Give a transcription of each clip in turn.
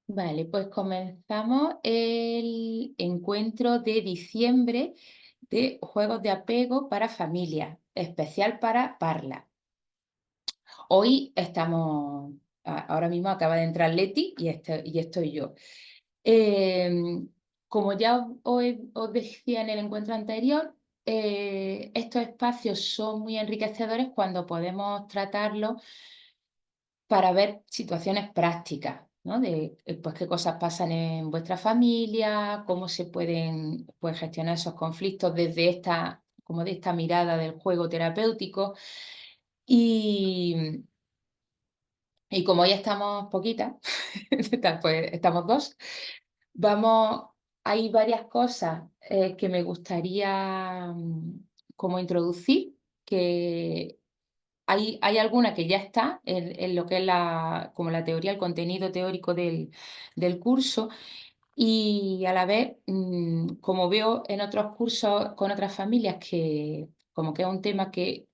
Vale, pues comenzamos el encuentro de diciembre de juegos de apego para familias, especial para Parla. Hoy estamos, ahora mismo acaba de entrar Leti y estoy yo. Em, Como ya os decía en el encuentro anterior, estos espacios son muy enriquecedores cuando podemos tratarlos para ver situaciones prácticas, ¿no? De, pues, qué cosas pasan en vuestra familia, cómo se pueden, pues, gestionar esos conflictos desde esta, como de esta mirada del juego terapéutico. Y, y como ya estamos poquitas, pues estamos dos, vamos, hay varias cosas que me gustaría como introducir, que hay alguna que ya está en lo que es como la teoría, el contenido teórico del curso, y a la vez, como veo en otros cursos con otras familias que como que es un tema que,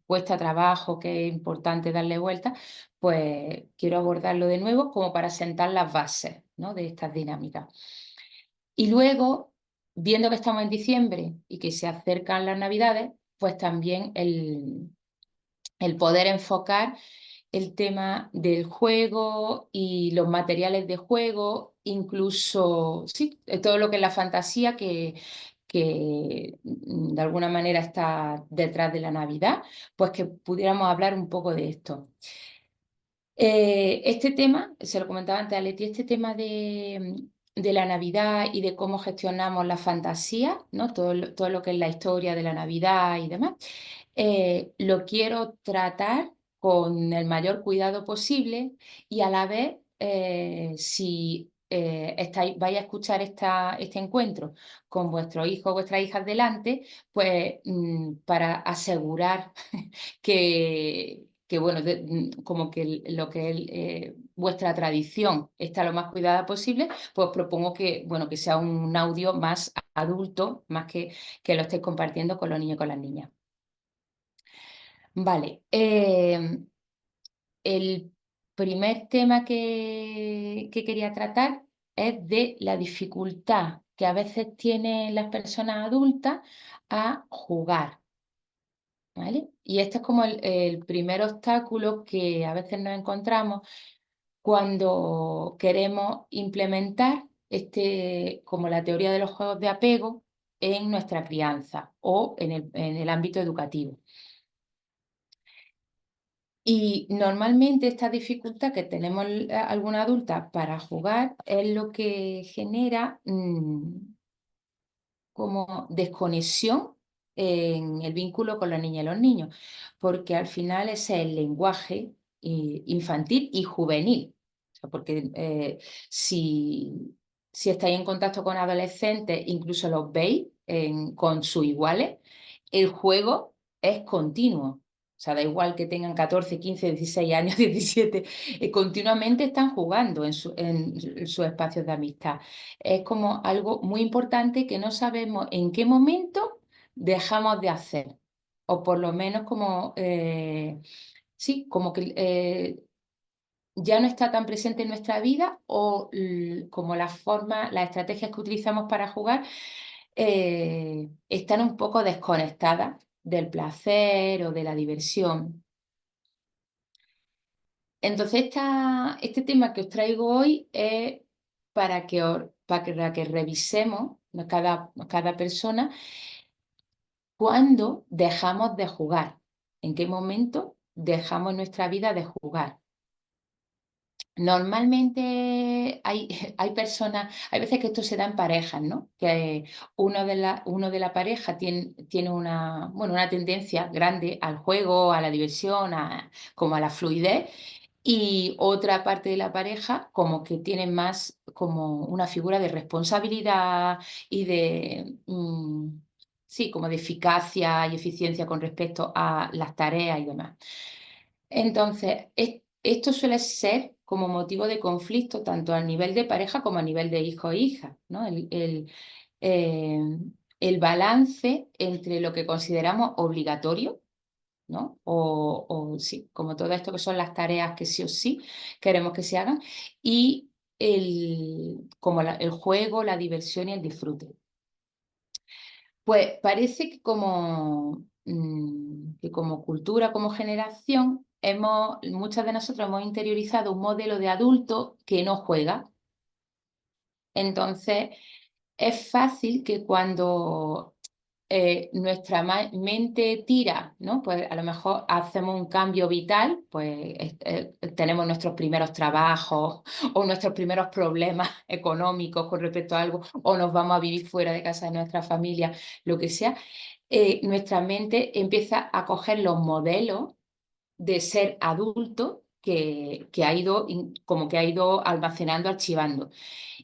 cuesta trabajo, que es importante darle vuelta, pues quiero abordarlo de nuevo como para sentar las bases, ¿no?, de estas dinámicas. Y luego, viendo que estamos en diciembre y que se acercan las Navidades, pues también el poder enfocar el tema del juego y los materiales de juego, incluso, sí, todo lo que es la fantasía que de alguna manera está detrás de la Navidad, pues que pudiéramos hablar un poco de esto. Este tema, se lo comentaba antes a Leti, este tema de la Navidad y de cómo gestionamos la fantasía, ¿no? Todo lo que es la historia de la Navidad y demás, lo quiero tratar con el mayor cuidado posible y a la vez, si vais a escuchar este encuentro con vuestros hijos o vuestras hijas delante, pues para asegurar que bueno, como que lo que es vuestra tradición está lo más cuidada posible, pues propongo que, bueno, que sea un audio más adulto, más que lo estéis compartiendo con los niños y con las niñas. Vale, el primer tema que quería tratar es de la dificultad que a veces tienen las personas adultas a jugar. ¿Vale? Y este es como el primer obstáculo que a veces nos encontramos cuando queremos implementar como la teoría de los juegos de apego en nuestra crianza o en el ámbito educativo. Y normalmente esta dificultad que tenemos alguna adulta para jugar es lo que genera como desconexión en el vínculo con la niña y los niños, porque al final es el lenguaje infantil y juvenil. O sea, porque si estáis en contacto con adolescentes, incluso los veis con sus iguales, el juego es continuo. O sea, da igual que tengan 14, 15, 16 años, 17, continuamente están jugando en sus espacios de amistad. Es como algo muy importante que no sabemos en qué momento dejamos de hacer. O por lo menos como, sí, como que ya no está tan presente en nuestra vida o como las estrategias que utilizamos para jugar están un poco desconectadas del placer o de la diversión. Entonces, este tema que os traigo hoy es para que revisemos, ¿no?, cada persona, cuándo dejamos de jugar, en qué momento dejamos en nuestra vida de jugar. Normalmente hay personas, hay veces que esto se da en parejas, ¿no? Que uno de la pareja tiene una, bueno, una tendencia grande al juego, a la diversión, como a la fluidez, y otra parte de la pareja como que tiene más como una figura de responsabilidad y de, sí, como de eficacia y eficiencia con respecto a las tareas y demás. Entonces, esto suele ser como motivo de conflicto tanto a nivel de pareja como a nivel de hijo e hija, ¿no? Eh, el balance entre lo que consideramos obligatorio, ¿no? O sí, como todo esto que son las tareas que sí o sí queremos que se hagan, y como el juego, la diversión y el disfrute. Pues parece que como cultura, como generación, muchas de nosotros hemos interiorizado un modelo de adulto que no juega. Entonces, es fácil que cuando nuestra mente tira, ¿no? Pues a lo mejor hacemos un cambio vital, pues tenemos nuestros primeros trabajos o nuestros primeros problemas económicos con respecto a algo, o nos vamos a vivir fuera de casa de nuestra familia, lo que sea, nuestra mente empieza a coger los modelos de ser adulto que como que ha ido almacenando, archivando.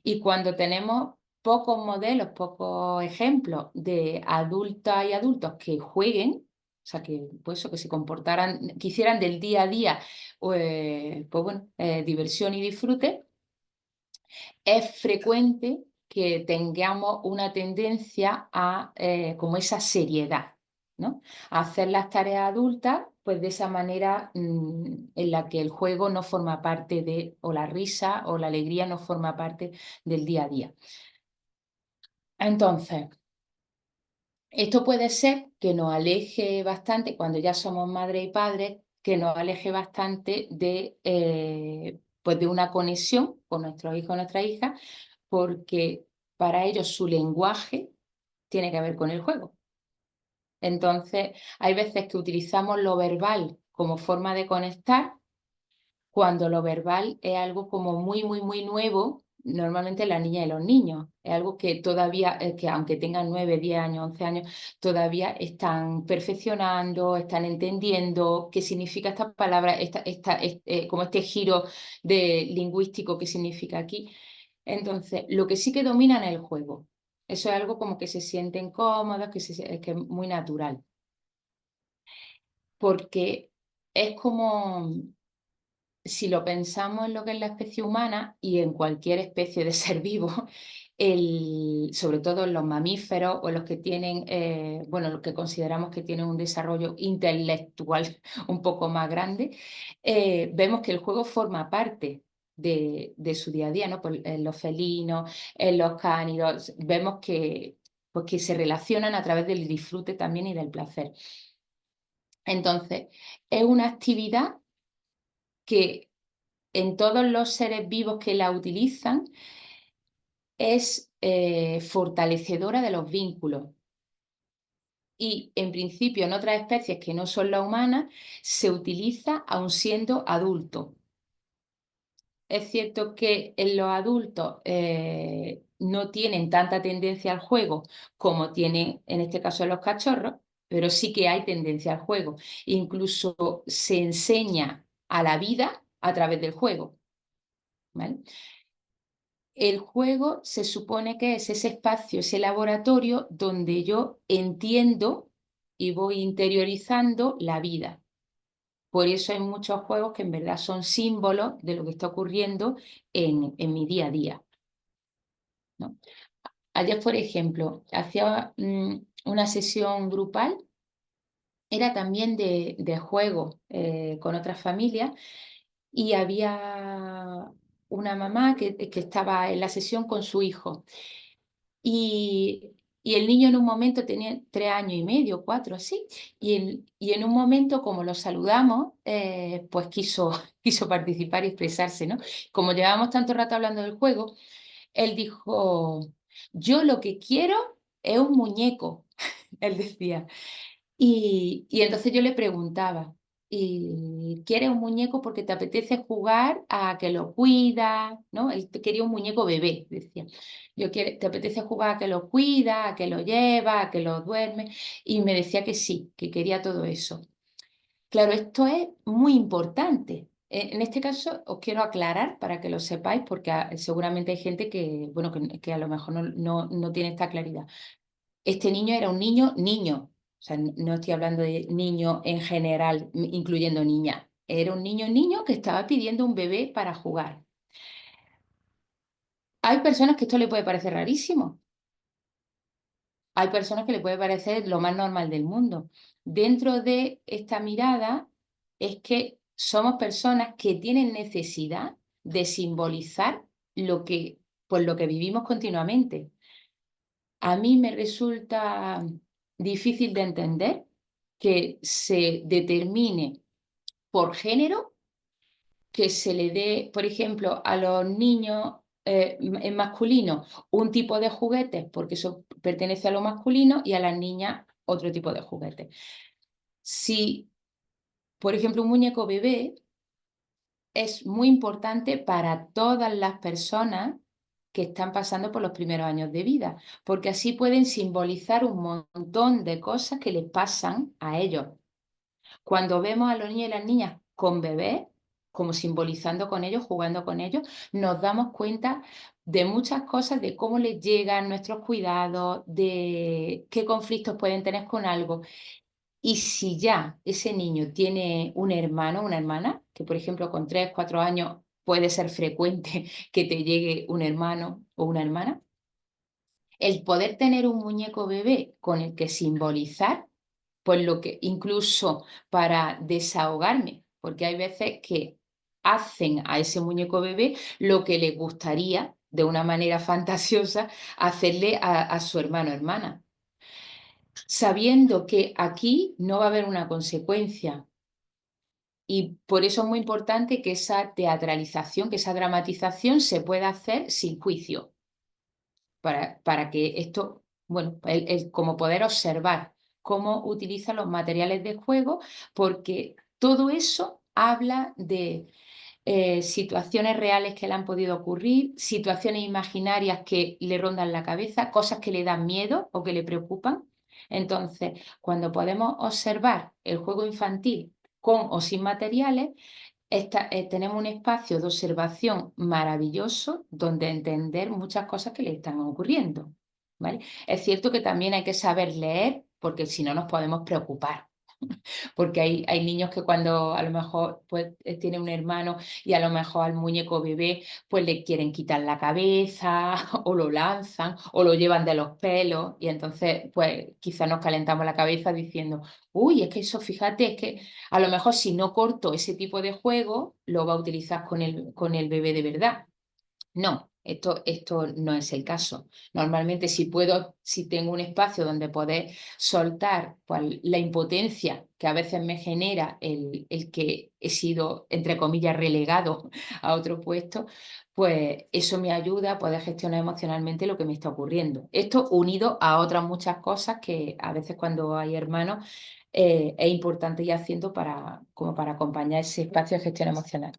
Y cuando tenemos pocos modelos, pocos ejemplos de adultas y adultos que jueguen, o sea, que, pues eso, que se comportaran, que hicieran del día a día, pues bueno, diversión y disfrute, es frecuente que tengamos una tendencia a como esa seriedad, ¿no? A hacer las tareas adultas, pues de esa manera en la que el juego no forma parte de, o la risa o la alegría no forma parte del día a día. Entonces, esto puede ser que nos aleje bastante, cuando ya somos madre y padres, que nos aleje bastante pues de una conexión con nuestros hijos o nuestras hijas, porque para ellos su lenguaje tiene que ver con el juego. Entonces, hay veces que utilizamos lo verbal como forma de conectar, cuando lo verbal es algo como muy, muy, muy nuevo, normalmente las niñas y los niños. Es algo que todavía, que aunque tengan 9, 10 años, 11 años, todavía están perfeccionando, están entendiendo qué significa esta palabra, como este giro lingüístico que significa aquí. Entonces, lo que sí que dominan es el juego. Eso es algo como que se sienten cómodos, que es muy natural. Porque es como, si lo pensamos en lo que es la especie humana y en cualquier especie de ser vivo, sobre todo en los mamíferos o en los que tienen, bueno, los que consideramos que tienen un desarrollo intelectual un poco más grande, vemos que el juego forma parte de su día a día, ¿no? Pues en los felinos, en los cánidos, vemos pues que se relacionan a través del disfrute también y del placer. Entonces, es una actividad que en todos los seres vivos que la utilizan es fortalecedora de los vínculos. Y en principio en otras especies que no son la humana se utiliza aun siendo adulto. Es cierto que en los adultos no tienen tanta tendencia al juego como tienen en este caso los cachorros, pero sí que hay tendencia al juego. Incluso se enseña a la vida a través del juego, ¿vale? El juego se supone que es ese espacio, ese laboratorio donde yo entiendo y voy interiorizando la vida. Por eso hay muchos juegos que en verdad son símbolos de lo que está ocurriendo en mi día a día, ¿no? Ayer, por ejemplo, hacía una sesión grupal, era también de juego con otras familias, y había una mamá que estaba en la sesión con su hijo. Y, y el niño en un momento tenía 3 años y medio, 4, así, y en un momento, como lo saludamos, pues quiso participar y expresarse, ¿no? Como llevábamos tanto rato hablando del juego, él dijo, yo lo que quiero es un muñeco, él decía. Y entonces yo le preguntaba, ¿y quieres un muñeco porque te apetece jugar a que lo cuida? ¿No? Él quería un muñeco bebé, decía. ¿Te apetece jugar a que lo cuida, a que lo lleva, a que lo duerme? Y me decía que sí, que quería todo eso. Claro, esto es muy importante. En este caso os quiero aclarar para que lo sepáis, porque seguramente hay gente que, bueno, que a lo mejor no tiene esta claridad. Este niño era un niño, niño. O sea, no estoy hablando de niño en general, incluyendo niña. Era un niño, niño que estaba pidiendo un bebé para jugar. Hay personas que esto le puede parecer rarísimo. Hay personas que le puede parecer lo más normal del mundo. Dentro de esta mirada es que somos personas que tienen necesidad de simbolizar pues lo que vivimos continuamente. A mí me resulta difícil de entender que se determine por género, que se le dé, por ejemplo, a los niños en masculino un tipo de juguetes, porque eso pertenece a lo masculino, y a las niñas otro tipo de juguetes. Si, por ejemplo, un muñeco bebé es muy importante para todas las personas que están pasando por los primeros años de vida, porque así pueden simbolizar un montón de cosas que les pasan a ellos. Cuando vemos a los niños y las niñas con bebés, como simbolizando con ellos, jugando con ellos, nos damos cuenta de muchas cosas, de cómo les llegan nuestros cuidados, de qué conflictos pueden tener con algo. Y si ya ese niño tiene un hermano o una hermana, que por ejemplo con 3 4 años puede ser frecuente que te llegue un hermano o una hermana, el poder tener un muñeco bebé con el que simbolizar, pues lo que incluso para desahogarme, porque hay veces que hacen a ese muñeco bebé lo que les gustaría, de una manera fantasiosa, hacerle a su hermano o hermana, sabiendo que aquí no va a haber una consecuencia. Y por eso es muy importante que esa teatralización, que esa dramatización se pueda hacer sin juicio, para que esto, bueno, como poder observar cómo utiliza los materiales de juego, porque todo eso habla de situaciones reales que le han podido ocurrir, situaciones imaginarias que le rondan la cabeza, cosas que le dan miedo o que le preocupan. Entonces, cuando podemos observar el juego infantil con o sin materiales, tenemos un espacio de observación maravilloso donde entender muchas cosas que le están ocurriendo, ¿vale? Es cierto que también hay que saber leer, porque si no nos podemos preocupar. Porque hay niños que cuando a lo mejor pues, tiene un hermano y a lo mejor al muñeco bebé pues le quieren quitar la cabeza o lo lanzan o lo llevan de los pelos y entonces pues quizá nos calentamos la cabeza diciendo, uy, es que eso, fíjate, es que a lo mejor si no corto ese tipo de juego lo va a utilizar con el bebé de verdad. No, esto no es el caso. Normalmente si tengo un espacio donde poder soltar pues, la impotencia que a veces me genera el que he sido, entre comillas, relegado a otro puesto, pues eso me ayuda a poder gestionar emocionalmente lo que me está ocurriendo. Esto unido a otras muchas cosas que a veces cuando hay hermanos es importante ir haciendo como para acompañar ese espacio de gestión emocional.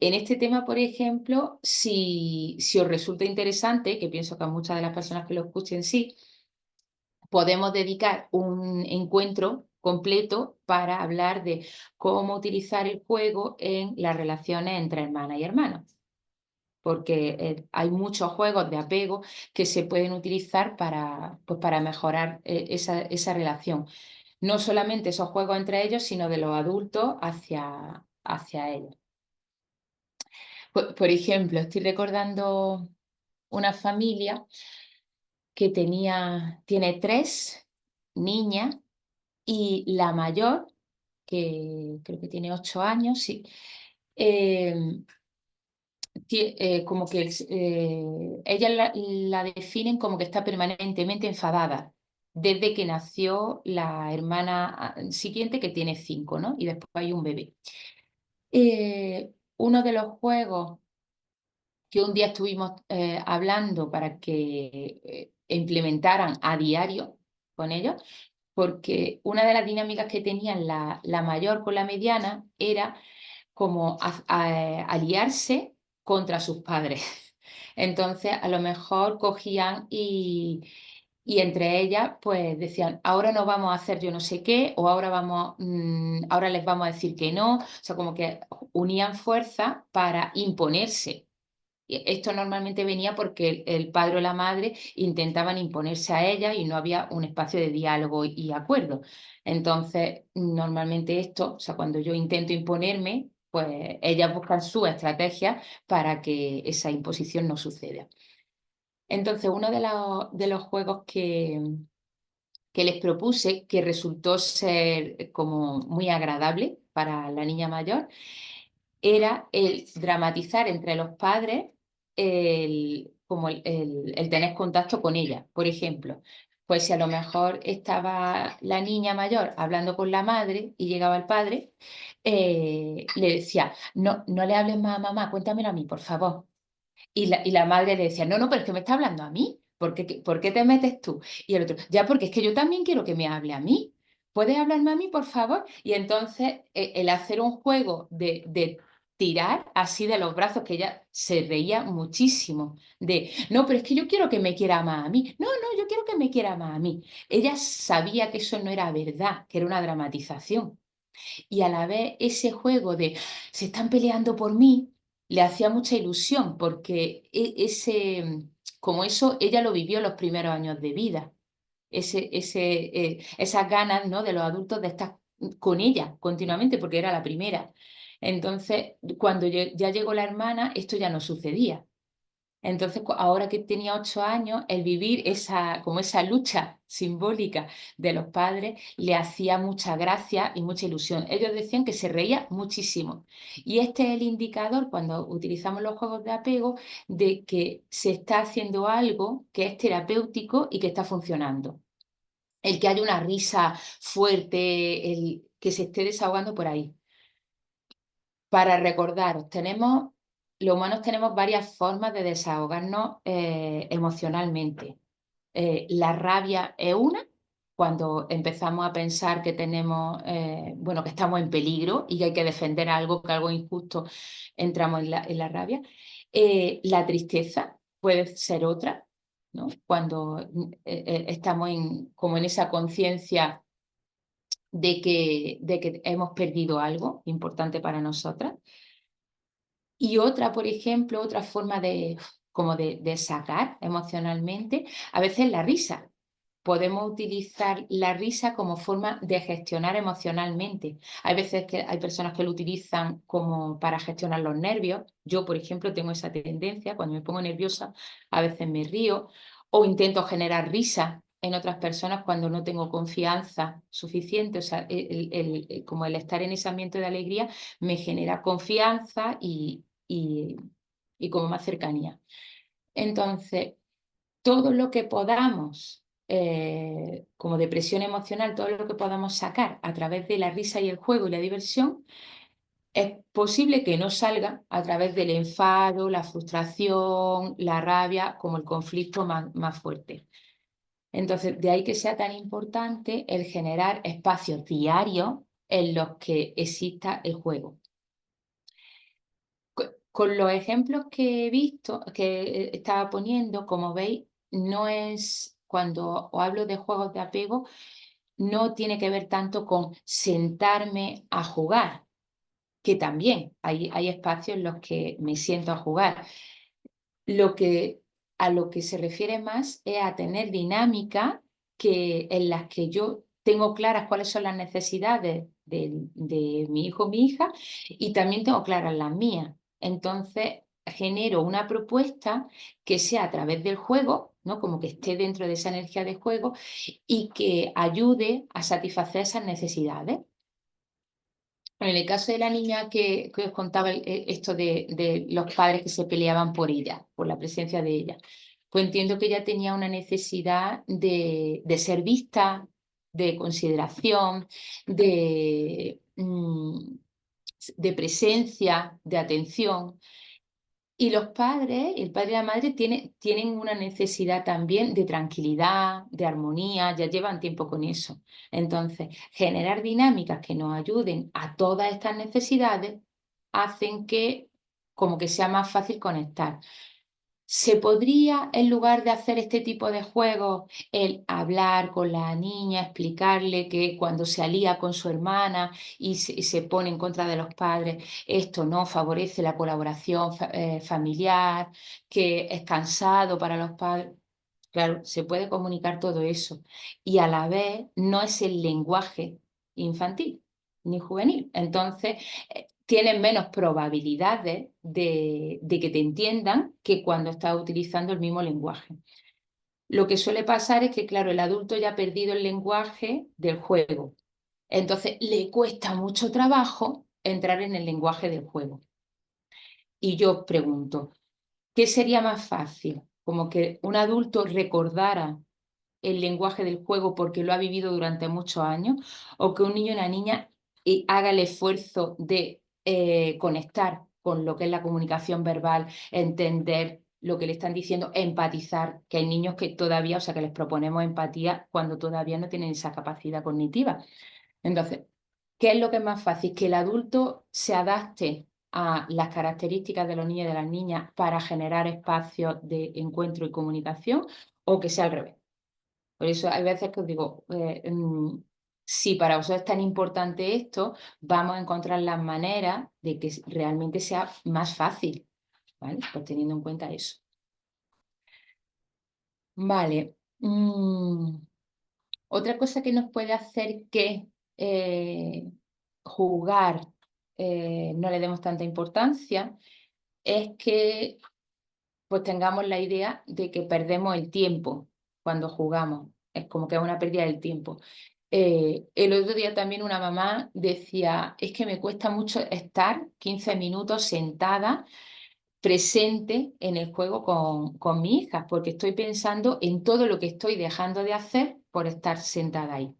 En este tema, por ejemplo, si os resulta interesante, que pienso que a muchas de las personas que lo escuchen sí, podemos dedicar un encuentro completo para hablar de cómo utilizar el juego en las relaciones entre hermanas y hermanos, porque hay muchos juegos de apego que se pueden utilizar pues, para mejorar esa relación. No solamente esos juegos entre ellos, sino de los adultos hacia ellos. Por ejemplo, estoy recordando una familia que tiene 3 niñas y la mayor, que creo que tiene 8 años, sí, em, como que ellas la definen como que está permanentemente enfadada desde que nació la hermana siguiente, que tiene 5, ¿no? Y después hay un bebé. Uno de los juegos que un día estuvimos hablando para que implementaran a diario con ellos, porque una de las dinámicas que tenían la mayor con la mediana era como aliarse contra sus padres. Entonces, a lo mejor cogían y entre ellas, pues decían, ahora no vamos a hacer yo no sé qué, o ahora les vamos a decir que no. O sea, como que unían fuerza para imponerse. Y esto normalmente venía porque el padre o la madre intentaban imponerse a ella y no había un espacio de diálogo y acuerdo. Entonces, normalmente esto, o sea, cuando yo intento imponerme, pues ellas buscan su estrategia para que esa imposición no suceda. Entonces, uno de los juegos que les propuse, que resultó ser como muy agradable para la niña mayor, era el dramatizar entre los padres como el tener contacto con ella. Por ejemplo, pues si a lo mejor estaba la niña mayor hablando con la madre y llegaba el padre, le decía, no, no le hables más a mamá, cuéntamelo a mí, por favor. Y la madre le decía, no, no, pero es que me está hablando a mí. ¿Por qué te metes tú? Y el otro, ya, porque es que yo también quiero que me hable a mí. ¿Puedes hablarme a mí, por favor? Y entonces el hacer un juego de tirar así de los brazos, que ella se reía muchísimo, de, no, pero es que yo quiero que me quiera más a mí. No, no, yo quiero que me quiera más a mí. Ella sabía que eso no era verdad, que era una dramatización. Y a la vez ese juego de se están peleando por mí le hacía mucha ilusión porque como eso ella lo vivió los primeros años de vida, esas ganas, ¿no?, de los adultos de estar con ella continuamente porque era la primera. Entonces, cuando ya llegó la hermana, esto ya no sucedía. Entonces, ahora que tenía 8 años, el vivir como esa lucha simbólica de los padres le hacía mucha gracia y mucha ilusión. Ellos decían que se reía muchísimo. Y este es el indicador, cuando utilizamos los juegos de apego, de que se está haciendo algo que es terapéutico y que está funcionando. El que haya una risa fuerte, el que se esté desahogando por ahí. Para recordaros, los humanos tenemos varias formas de desahogarnos emocionalmente. La rabia es una, cuando empezamos a pensar que bueno, que estamos en peligro y que hay que defender algo, que algo es injusto, entramos en la rabia. La tristeza puede ser otra, ¿no? Cuando estamos como en esa conciencia de que hemos perdido algo importante para nosotras. Y otra, por ejemplo, otra forma como de sacar emocionalmente, a veces la risa. Podemos utilizar la risa como forma de gestionar emocionalmente. Hay veces que hay personas que lo utilizan como para gestionar los nervios. Yo, por ejemplo, tengo esa tendencia. Cuando me pongo nerviosa, a veces me río o intento generar risa en otras personas cuando no tengo confianza suficiente. O sea, como el estar en ese ambiente de alegría me genera confianza y como más cercanía. Entonces, todo lo que podamos, como depresión emocional, todo lo que podamos sacar a través de la risa y el juego y la diversión, es posible que no salga a través del enfado, la frustración, la rabia, como el conflicto más fuerte. Entonces, de ahí que sea tan importante el generar espacios diarios en los que exista el juego. Con los ejemplos que he visto, que estaba poniendo, como veis, no es, cuando os hablo de juegos de apego, no tiene que ver tanto con sentarme a jugar, que también hay espacios en los que me siento a jugar. A lo que se refiere más es a tener dinámicas en las que yo tengo claras cuáles son las necesidades de mi hijo o mi hija y también tengo claras las mías. Entonces, genero una propuesta que sea a través del juego, ¿no?, como que esté dentro de esa energía de juego y que ayude a satisfacer esas necesidades. En el caso de la niña que os contaba esto de los padres que se peleaban por ella, por la presencia de ella, pues entiendo que ella tenía una necesidad de ser vista, de consideración, de presencia, de atención. Y los padres, el padre y la madre tienen una necesidad también de tranquilidad, de armonía, ya llevan tiempo con eso. Entonces, generar dinámicas que nos ayuden a todas estas necesidades hacen que como que sea más fácil conectar. ¿Se podría, en lugar de hacer este tipo de juegos, el hablar con la niña, explicarle que cuando se alía con su hermana y se pone en contra de los padres, esto no favorece la colaboración familiar, que es cansado para los padres? Claro, se puede comunicar todo eso y a la vez no es el lenguaje infantil ni juvenil. Entonces, tienen menos probabilidades de que te entiendan que cuando estás utilizando el mismo lenguaje. Lo que suele pasar es que, claro, el adulto ya ha perdido el lenguaje del juego. Entonces, le cuesta mucho trabajo entrar en el lenguaje del juego. Y yo os pregunto, ¿qué sería más fácil? ¿Como que un adulto recordara el lenguaje del juego porque lo ha vivido durante muchos años, o que un niño o una niña haga el esfuerzo de conectar con lo que es la comunicación verbal, entender lo que le están diciendo, empatizar, que hay niños que todavía, o sea, que les proponemos empatía cuando todavía no tienen esa capacidad cognitiva. Entonces, ¿qué es lo que es más fácil? Que el adulto se adapte a las características de los niños y de las niñas para generar espacios de encuentro y comunicación, o que sea al revés. Por eso hay veces que os digo, si para vosotros es tan importante esto, vamos a encontrar las maneras de que realmente sea más fácil, ¿vale? Pues teniendo en cuenta eso. Vale. Otra cosa que nos puede hacer que jugar no le demos tanta importancia es que pues tengamos la idea de que perdemos el tiempo cuando jugamos. Es como que es una pérdida del tiempo. El otro día también una mamá decía, es que me cuesta mucho estar 15 minutos sentada, presente en el juego con mi hija, porque estoy pensando en todo lo que estoy dejando de hacer por estar sentada ahí.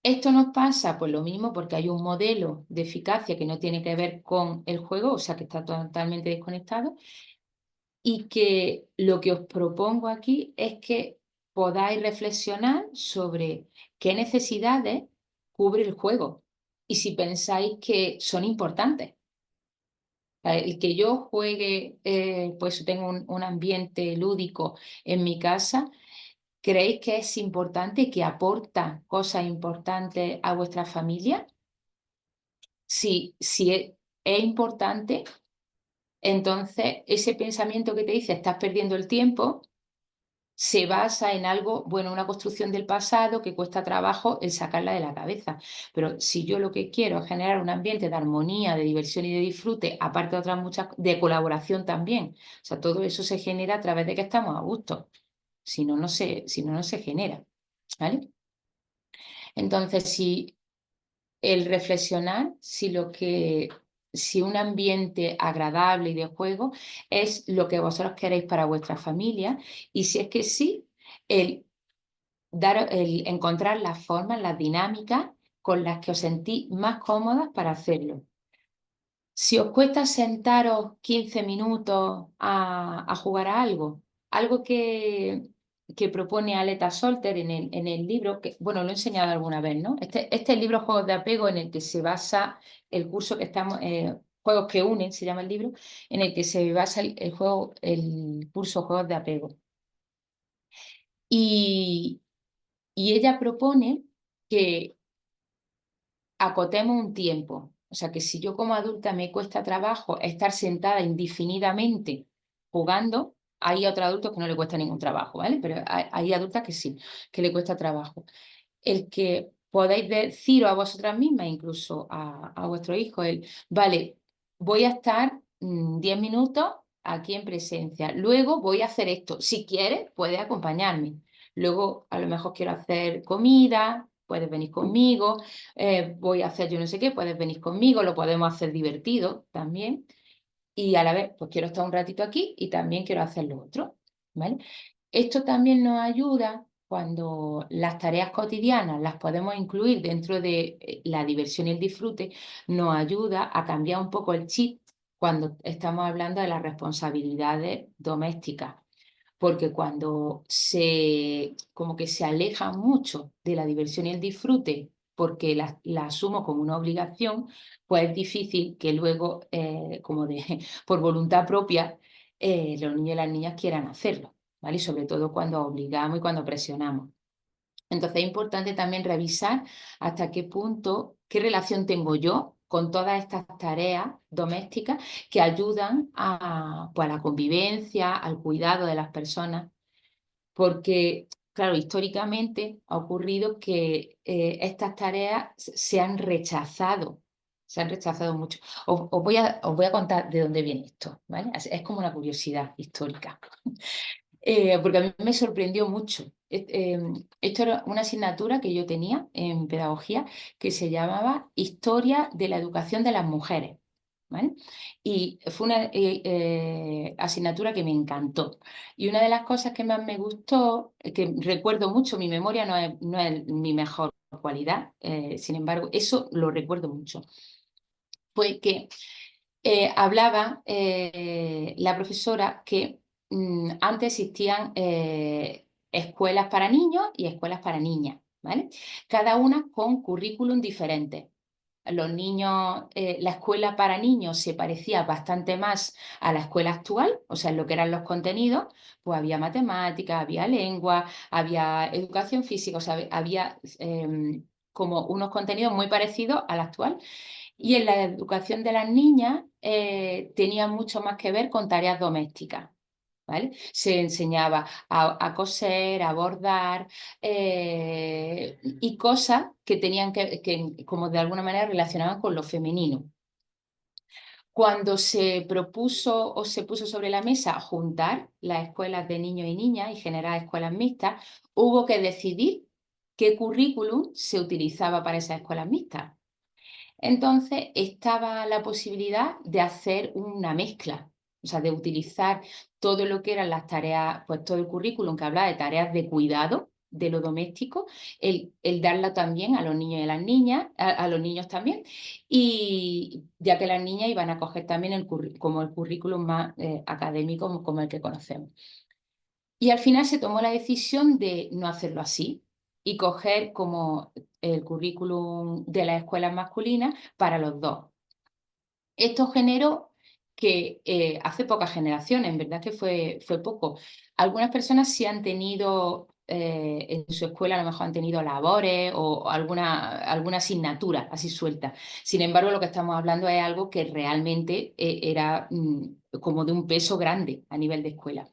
Esto nos pasa pues lo mismo porque hay un modelo de eficacia que no tiene que ver con el juego, o sea que está totalmente desconectado, y que lo que os propongo aquí es que podáis reflexionar sobre qué necesidades cubre el juego y si pensáis que son importantes. El que yo juegue, pues tengo un ambiente lúdico en mi casa, ¿creéis que es importante, que aporta cosas importantes a vuestra familia? Si es importante, entonces ese pensamiento que te dice estás perdiendo el tiempo se basa en algo, bueno, una construcción del pasado que cuesta trabajo el sacarla de la cabeza. Pero si yo lo que quiero es generar un ambiente de armonía, de diversión y de disfrute, aparte de otras muchas, de colaboración también. O sea, todo eso se genera a través de que estamos a gusto. Si no, no se genera. ¿Vale? Entonces, si el reflexionar, si un ambiente agradable y de juego es lo que vosotros queréis para vuestra familia, y si es que sí, el encontrar las formas, las dinámicas con las que os sentís más cómodas para hacerlo. Si os cuesta sentaros 15 minutos a jugar a algo que propone Aleta Solter en el libro, que, bueno, lo he enseñado alguna vez, ¿no? Este es el libro Juegos de Apego en el que se basa el curso que estamos, Juegos que unen, se llama el libro, en el que se basa el curso Juegos de Apego. Y, y ella propone que acotemos un tiempo. O sea, que si yo como adulta me cuesta trabajo estar sentada indefinidamente jugando, hay otros adultos que no le cuesta ningún trabajo, ¿vale? Pero hay adultas que sí, que le cuesta trabajo. El que podáis deciros a vosotras mismas, incluso a vuestro hijo, vale, voy a estar 10 minutos aquí en presencia, luego voy a hacer esto. Si quieres, puedes acompañarme. Luego, a lo mejor quiero hacer comida, puedes venir conmigo, voy a hacer yo no sé qué, puedes venir conmigo, lo podemos hacer divertido también. Y a la vez, pues quiero estar un ratito aquí y también quiero hacer lo otro, ¿vale? Esto también nos ayuda cuando las tareas cotidianas las podemos incluir dentro de la diversión y el disfrute, nos ayuda a cambiar un poco el chip cuando estamos hablando de las responsabilidades domésticas, porque cuando como que se aleja mucho de la diversión y el disfrute, porque la asumo como una obligación, pues es difícil que luego, por voluntad propia, los niños y las niñas quieran hacerlo, ¿vale? Y sobre todo cuando obligamos y cuando presionamos. Entonces es importante también revisar hasta qué punto, qué relación tengo yo con todas estas tareas domésticas que ayudan pues, a la convivencia, al cuidado de las personas, porque, claro, históricamente ha ocurrido que estas tareas se han rechazado mucho. Os voy a contar de dónde viene esto, ¿vale? Es como una curiosidad histórica. Porque a mí me sorprendió mucho. Esto era una asignatura que yo tenía en pedagogía que se llamaba Historia de la Educación de las Mujeres, ¿vale? Y fue una asignatura que me encantó. Y una de las cosas que más me gustó, que recuerdo mucho, mi memoria no es mi mejor cualidad, sin embargo, eso lo recuerdo mucho, fue que hablaba la profesora que antes existían escuelas para niños y escuelas para niñas, ¿vale? Cada una con currículum diferente. Los niños, la escuela para niños se parecía bastante más a la escuela actual, o sea, en lo que eran los contenidos, pues había matemáticas, había lengua, había educación física, o sea, había como unos contenidos muy parecidos al actual. Y en la educación de las niñas tenía mucho más que ver con tareas domésticas, ¿vale? Se enseñaba a coser, a bordar y cosas que tenían que, como de alguna manera, relacionaban con lo femenino. Cuando se propuso o se puso sobre la mesa juntar las escuelas de niños y niñas y generar escuelas mixtas, hubo que decidir qué currículum se utilizaba para esas escuelas mixtas. Entonces estaba la posibilidad de hacer una mezcla, o sea, de utilizar todo lo que eran las tareas, pues todo el currículum que hablaba de tareas de cuidado de lo doméstico, el darla también a los niños y a las niñas, a los niños también, y ya que las niñas iban a coger también como el currículum más académico como el que conocemos. Y al final se tomó la decisión de no hacerlo así y coger como el currículum de las escuelas masculinas para los dos. Esto generó que hace pocas generaciones, en verdad que fue poco. Algunas personas sí han tenido en su escuela, a lo mejor han tenido labores o alguna asignatura así suelta. Sin embargo, lo que estamos hablando es algo que realmente era como de un peso grande a nivel de escuela.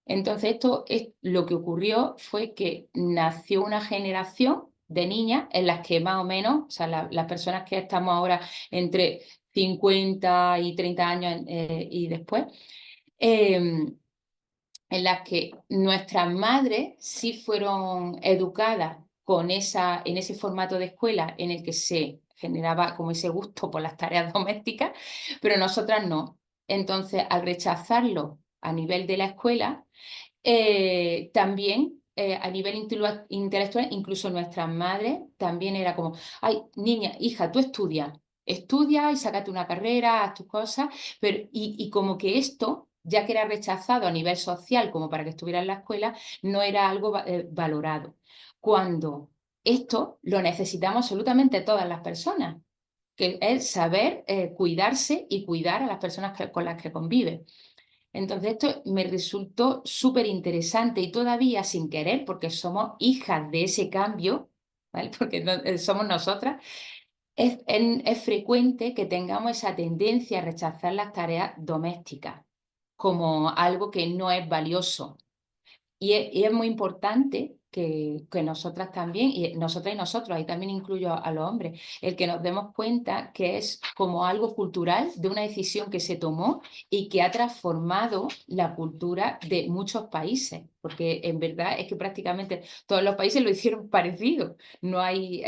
Entonces, esto es lo que ocurrió fue que nació una generación de niñas en las que más o menos, o sea, las personas que estamos ahora entre 50 y 30 años y después, em, en las que nuestras madres sí fueron educadas en ese formato de escuela en el que se generaba como ese gusto por las tareas domésticas, pero nosotras no. Entonces, al rechazarlo a nivel de la escuela, también a nivel intelectual, incluso nuestras madres, también era como, ay, niña, hija, tú estudia y sácate una carrera, haz tus cosas, pero, y como que esto, ya que era rechazado a nivel social como para que estuviera en la escuela, no era algo valorado. Cuando esto lo necesitamos absolutamente todas las personas, que es saber cuidarse y cuidar a las personas con las que convive. Entonces esto me resultó súper interesante y todavía sin querer, porque somos hijas de ese cambio, ¿vale? Porque somos nosotras, es frecuente que tengamos esa tendencia a rechazar las tareas domésticas como algo que no es valioso. Y es muy importante que nosotras también, y nosotras y nosotros, ahí también incluyo a los hombres, el que nos demos cuenta que es como algo cultural de una decisión que se tomó y que ha transformado la cultura de muchos países, porque en verdad es que prácticamente todos los países lo hicieron parecido. No hay,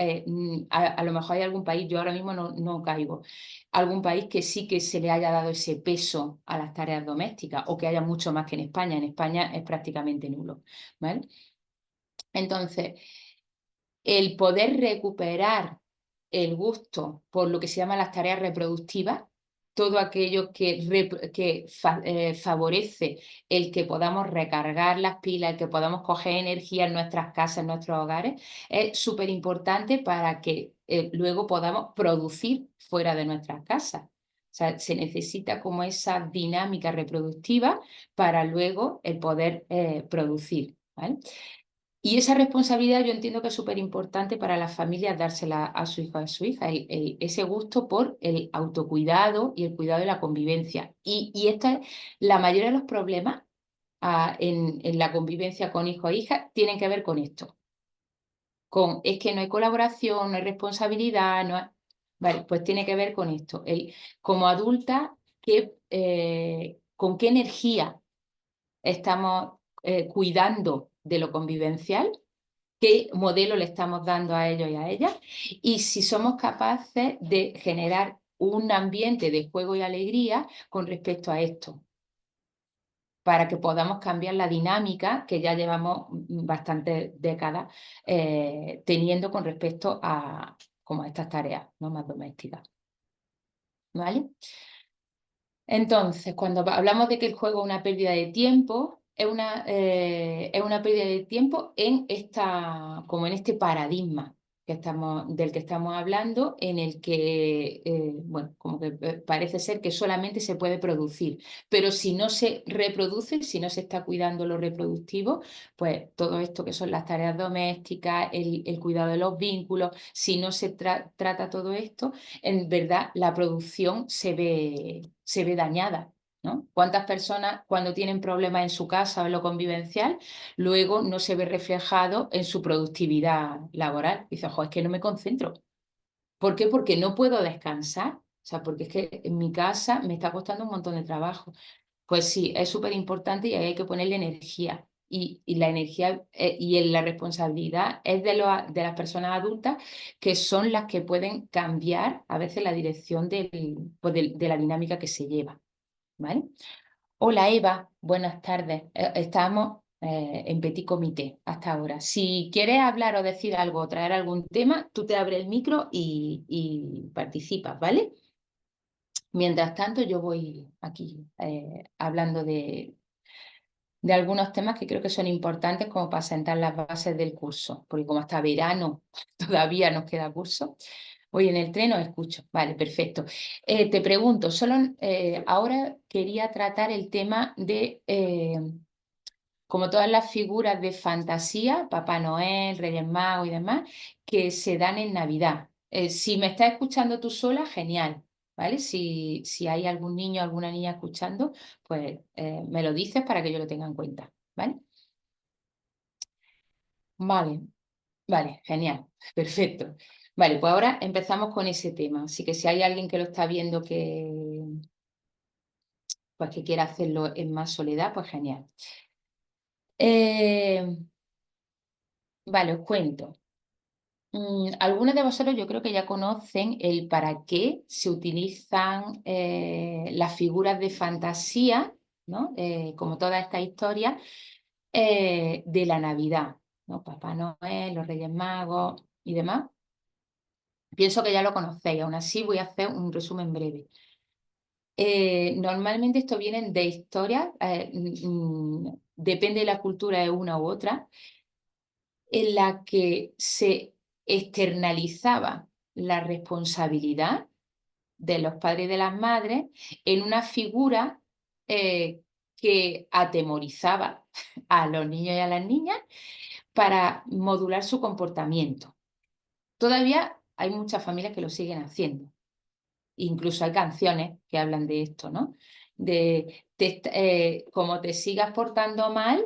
a lo mejor hay algún país, yo ahora mismo no caigo, algún país que sí que se le haya dado ese peso a las tareas domésticas o que haya mucho más que en España. En España es prácticamente nulo, ¿vale? Entonces, el poder recuperar el gusto por lo que se llama las tareas reproductivas, todo aquello que favorece el que podamos recargar las pilas, el que podamos coger energía en nuestras casas, en nuestros hogares, es súper importante para que luego podamos producir fuera de nuestras casas. O sea, se necesita como esa dinámica reproductiva para luego el poder producir, ¿vale? Y esa responsabilidad yo entiendo que es súper importante para las familias dársela a su hijo o a su hija, ese gusto por el autocuidado y el cuidado de la convivencia. Y esta es la mayoría de los problemas en la convivencia con hijo e hija tienen que ver con esto. Es que no hay colaboración, no hay responsabilidad, Vale, pues tiene que ver con esto. Como adulta, ¿con qué energía estamos cuidando de lo convivencial, qué modelo le estamos dando a ellos y a ellas, y si somos capaces de generar un ambiente de juego y alegría con respecto a esto, para que podamos cambiar la dinámica que ya llevamos bastantes décadas teniendo con respecto a, como a estas tareas, ¿no?, más domésticas. ¿Vale? Entonces, cuando hablamos de que el juego es una pérdida de tiempo, es una pérdida de tiempo en esta, como en este paradigma del que estamos hablando, en el que, bueno, como que parece ser que solamente se puede producir, pero si no se reproduce, si no se está cuidando lo reproductivo, pues todo esto que son las tareas domésticas, el cuidado de los vínculos, si no se trata todo esto, en verdad la producción se ve dañada, ¿no? ¿Cuántas personas cuando tienen problemas en su casa o en lo convivencial, luego no se ve reflejado en su productividad laboral? Dice, ojo, es que no me concentro. ¿Por qué? Porque no puedo descansar. O sea, porque es que en mi casa me está costando un montón de trabajo. Pues sí, es súper importante y ahí hay que ponerle energía. Y la energía y la responsabilidad es de las personas adultas, que son las que pueden cambiar a veces la dirección pues de la dinámica que se lleva. ¿Vale? Hola Eva, buenas tardes. Estamos en Petit Comité hasta ahora. Si quieres hablar o decir algo o traer algún tema, tú te abres el micro y participas, ¿vale? Mientras tanto, yo voy aquí hablando de algunos temas que creo que son importantes como para sentar las bases del curso, porque como hasta verano todavía nos queda curso, voy en el tren o escucho. Vale, perfecto. Te pregunto, ahora quería tratar el tema de, como todas las figuras de fantasía, Papá Noel, Reyes Magos y demás, que se dan en Navidad. Si me estás escuchando tú sola, genial, ¿vale? Si hay algún niño o alguna niña escuchando, pues me lo dices para que yo lo tenga en cuenta, ¿vale? Vale, vale, genial, perfecto. Vale, pues ahora empezamos con ese tema. Así que si hay alguien que lo está viendo pues que quiera hacerlo en más soledad, pues genial. Eh, vale, os cuento. Algunos de vosotros yo creo que ya conocen el para qué se utilizan las figuras de fantasía, ¿no? Como toda esta historia de la Navidad, ¿no? Papá Noel, los Reyes Magos y demás. Pienso que ya lo conocéis, aún así voy a hacer un resumen breve. Normalmente esto viene de historias, depende de la cultura de una u otra, en la que se externalizaba la responsabilidad de los padres y de las madres en una figura que atemorizaba a los niños y a las niñas para modular su comportamiento. Todavía hay muchas familias que lo siguen haciendo. Incluso hay canciones que hablan de esto, ¿no? Como te sigas portando mal,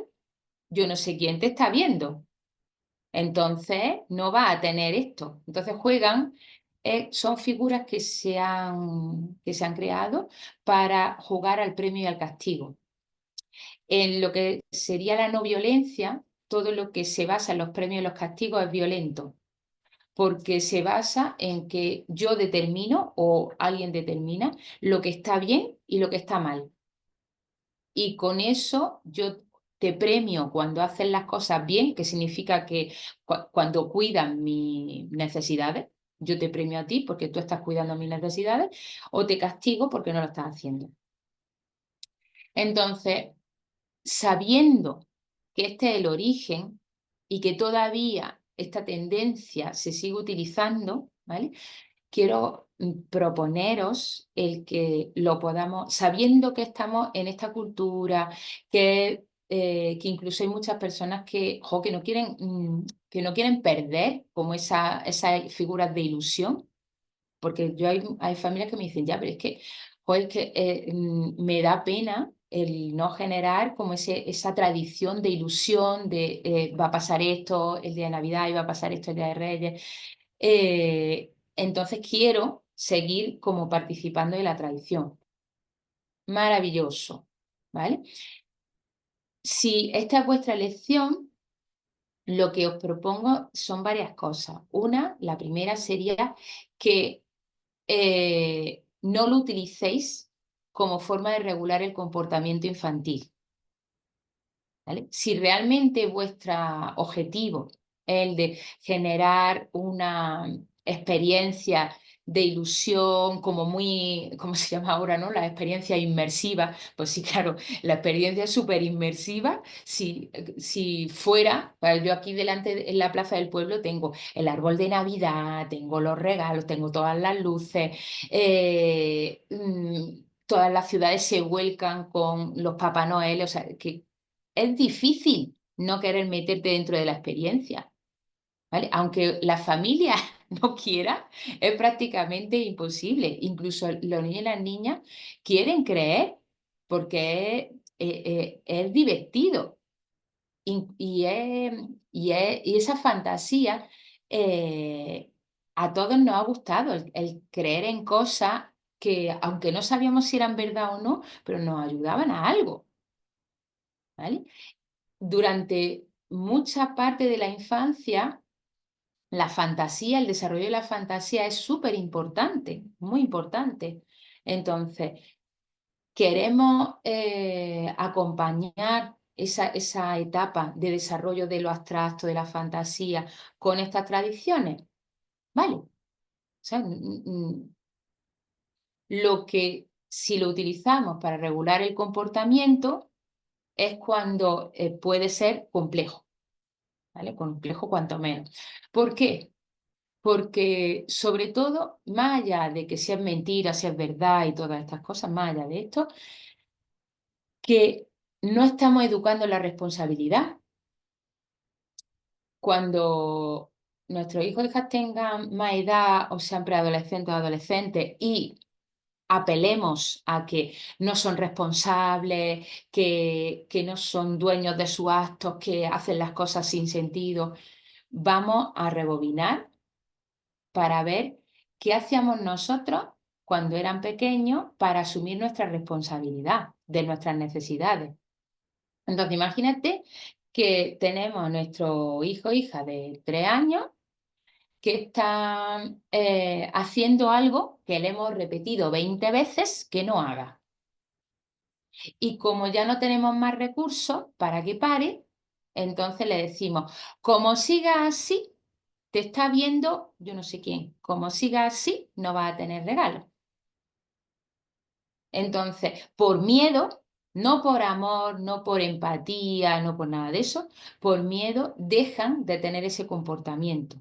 yo no sé quién te está viendo. Entonces, no va a tener esto. Entonces juegan, son figuras que se han creado para jugar al premio y al castigo. En lo que sería la no violencia, todo lo que se basa en los premios y los castigos es violento, porque se basa en que yo determino o alguien determina lo que está bien y lo que está mal. Y con eso yo te premio cuando haces las cosas bien, que significa que cuando cuidan mis necesidades, yo te premio a ti porque tú estás cuidando mis necesidades, o te castigo porque no lo estás haciendo. Entonces, sabiendo que este es el origen y que todavía esta tendencia se sigue utilizando, ¿vale? Quiero proponeros el que lo podamos, sabiendo que estamos en esta cultura, que incluso hay muchas personas que no quieren perder como esas figuras de ilusión, porque hay familias que me dicen, ya, pero es que, joder, me da pena el no generar como esa tradición de ilusión de va a pasar esto el día de Navidad y va a pasar esto el día de Reyes. Entonces quiero seguir como participando de la tradición. Maravilloso, ¿vale? Si esta es vuestra elección, lo que os propongo son varias cosas. La primera sería que no lo utilicéis como forma de regular el comportamiento infantil. ¿Vale? Si realmente vuestro objetivo es el de generar una experiencia de ilusión, como muy, ¿cómo se llama ahora, no? La experiencia inmersiva, pues sí, claro, la experiencia es súper inmersiva. Si fuera, pues yo aquí delante en la plaza del pueblo tengo el árbol de Navidad, tengo los regalos, tengo todas las luces, todas las ciudades se vuelcan con los Papá Noel, o sea, que es difícil no querer meterte dentro de la experiencia, ¿vale? Aunque la familia no quiera, es prácticamente imposible. Incluso los niños y las niñas quieren creer porque es divertido. Y esa fantasía a todos nos ha gustado, el creer en cosas que, aunque no sabíamos si eran verdad o no, pero nos ayudaban a algo, ¿vale? Durante mucha parte de la infancia, la fantasía, el desarrollo de la fantasía es súper importante, muy importante. Entonces, queremos acompañar esa etapa de desarrollo de lo abstracto, de la fantasía, con estas tradiciones, ¿vale? O sea, lo que si lo utilizamos para regular el comportamiento es cuando puede ser complejo. ¿Vale? Complejo cuanto menos. ¿Por qué? Porque sobre todo, más allá de que si es mentira, si es verdad y todas estas cosas, más allá de esto, que no estamos educando la responsabilidad. Cuando nuestros hijos e hijas tengan más edad o sean preadolescentes o adolescentes y apelemos a que no son responsables, que no son dueños de sus actos, que hacen las cosas sin sentido, vamos a rebobinar para ver qué hacíamos nosotros cuando eran pequeños para asumir nuestra responsabilidad de nuestras necesidades. Entonces, imagínate que tenemos a nuestro hijo o hija de 3 años que está haciendo algo que le hemos repetido 20 veces que no haga. Y como ya no tenemos más recursos para que pare, entonces le decimos, como siga así, te está viendo yo no sé quién, como siga así, no va a tener regalo. Entonces, por miedo, no por amor, no por empatía, no por nada de eso, por miedo dejan de tener ese comportamiento.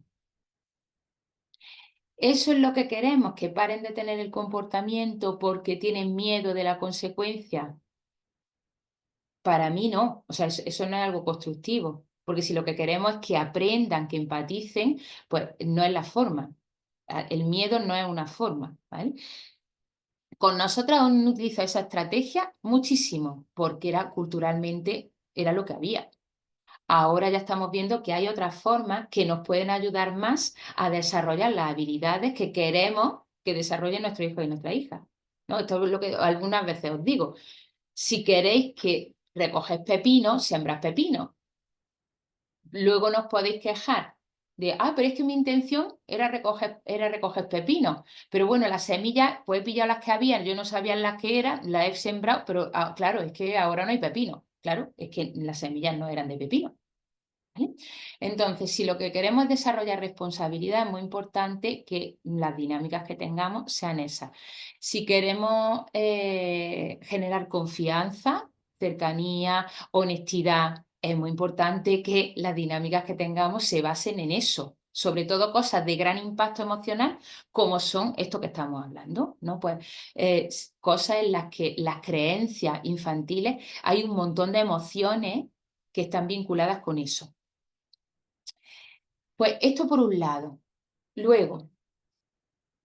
¿Eso es lo que queremos? ¿Que paren de tener el comportamiento porque tienen miedo de la consecuencia? Para mí no, o sea, eso no es algo constructivo, porque si lo que queremos es que aprendan, que empaticen, pues no es la forma. El miedo no es una forma, ¿vale? Con nosotras aún utilizo esa estrategia muchísimo, porque era culturalmente era lo que había. Ahora ya estamos viendo que hay otras formas que nos pueden ayudar más a desarrollar las habilidades que queremos que desarrollen nuestro hijo y nuestra hija, ¿no? Esto es lo que algunas veces os digo. Si queréis que recoger pepino, sembrad pepino. Luego nos podéis quejar de, pero es que mi intención era recoger pepinos. Pero bueno, las semillas, pues he pillado las que habían, yo no sabía las que eran, las he sembrado, pero claro, es que ahora no hay pepino. Claro, es que las semillas no eran de pepino. ¿Vale? Entonces, si lo que queremos es desarrollar responsabilidad, es muy importante que las dinámicas que tengamos sean esas. Si queremos generar confianza, cercanía, honestidad, es muy importante que las dinámicas que tengamos se basen en eso. Sobre todo cosas de gran impacto emocional, como son esto que estamos hablando, ¿no? Pues cosas en las que las creencias infantiles hay un montón de emociones que están vinculadas con eso. Pues esto por un lado. Luego,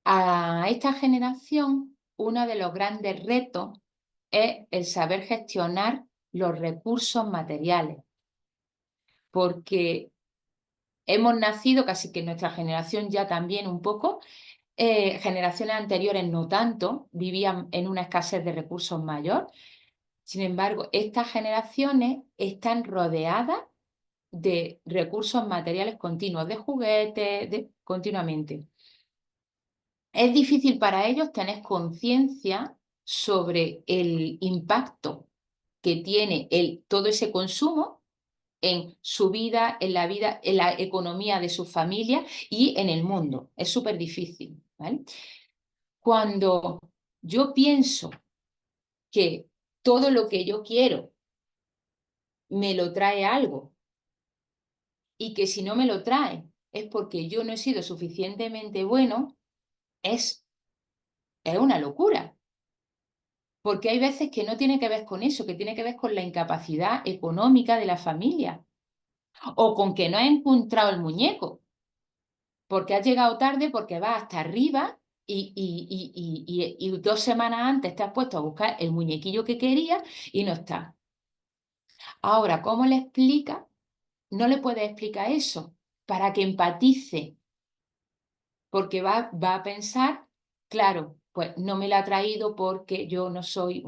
a esta generación, uno de los grandes retos es el saber gestionar los recursos materiales, porque hemos nacido, casi que nuestra generación ya también un poco, generaciones anteriores no tanto, vivían en una escasez de recursos mayor. Sin embargo, estas generaciones están rodeadas de recursos materiales continuos, de juguetes, continuamente. Es difícil para ellos tener conciencia sobre el impacto que tiene todo ese consumo en su vida, en la vida, en la economía de su familia y en el mundo. Es súper difícil, ¿vale? Cuando yo pienso que todo lo que yo quiero me lo trae algo y que si no me lo trae es porque yo no he sido suficientemente bueno, es una locura. Porque hay veces que no tiene que ver con eso, que tiene que ver con la incapacidad económica de la familia o con que no ha encontrado el muñeco, porque has llegado tarde, porque vas hasta arriba y 2 semanas antes te has puesto a buscar el muñequillo que querías y no está. Ahora, ¿cómo le explica? No le puedes explicar eso para que empatice, porque va a pensar, claro, pues no me la ha traído porque yo no soy